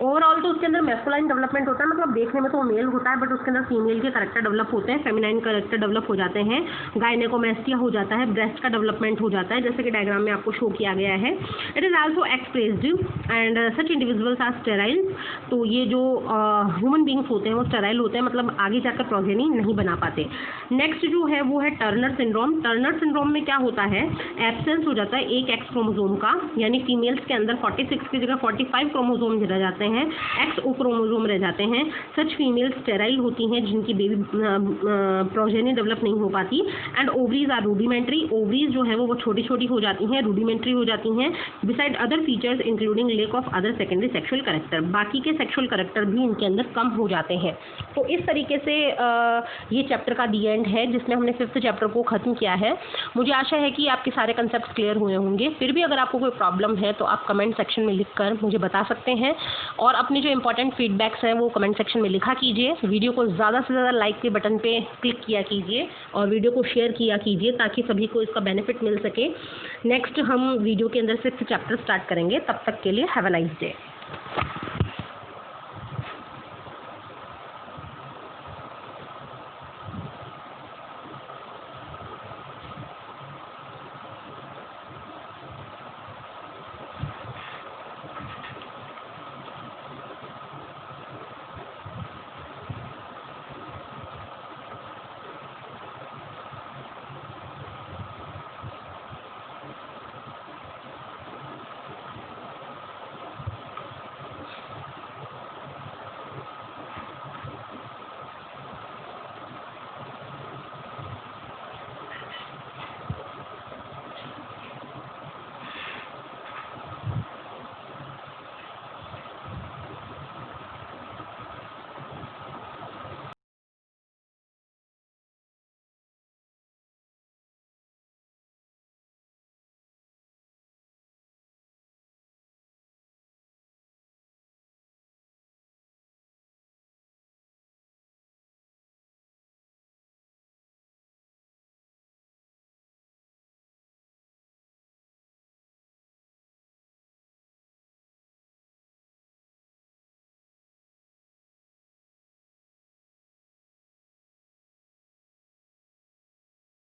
ओवरऑल तो उसके अंदर मैस्कुलाइन डेवलपमेंट होता है, मतलब देखने में तो मेल होता है बट उसके अंदर फीमेल के करेक्टर डेवलप होते हैं, फेमिनाइन करेक्टर डेवलप हो जाते हैं, गायनेकोमेस्टिया हो जाता है, ब्रेस्ट का डेवलपमेंट हो जाता है, जैसे कि डायग्राम में आपको शो किया गया है। It is also expressed and such individuals are sterile. तो ये जो ह्यूमन बींग्स होते हैं वो स्टेराइल होते हैं, मतलब आगे जाकर प्रोजेनी नहीं बना पाते। नेक्स्ट जो है वो है टर्नर सिंड्रोम। टर्नर सिंड्रोम में क्या होता है, एब्सेंस हो जाता है एक एक्स क्रोमोसोम का, यानी फीमेल्स के अंदर 46 की जगह 45 क्रोमोसोम रह जाते हैं, एक्स क्रोमोसोम रह जाते हैं। सच फीमेल स्टेराइल होती हैं जिनकी बेबी प्रोजेनी डेवलप नहीं हो पाती। And ovaries are rudimentary. Ovaries जो है वो छोटी छोटी हो जाती हैं, रूडिमेंट्री हो जाती हैं, beside other features including lake of other secondary sexual character. बाकी के सेक्सुअल करेक्टर भी इनके अंदर कम हो जाते हैं। तो इस तरीके से ये चैप्टर का दी एंड है जिसमें हमने 5th चैप्टर को ख़त्म किया है। मुझे आशा है कि आपके सारे कंसेप्ट क्लियर हुए होंगे। फिर भी अगर आपको कोई प्रॉब्लम है तो आप कमेंट सेक्शन में लिखकर मुझे बता सकते हैं, और अपने जो इंपॉर्टेंट फीडबैक्स हैं वो कमेंट सेक्शन में लिखा कीजिए। वीडियो को ज़्यादा से ज़्यादा लाइक के बटन पे क्लिक किया कीजिए और वीडियो को शेयर किया कीजिए ताकि सभी को इसका बेनिफिट मिल सके। नेक्स्ट हम वीडियो के अंदर 6th चैप्टर स्टार्ट करेंगे। तब तक के लिए हैव अ नाइस डे।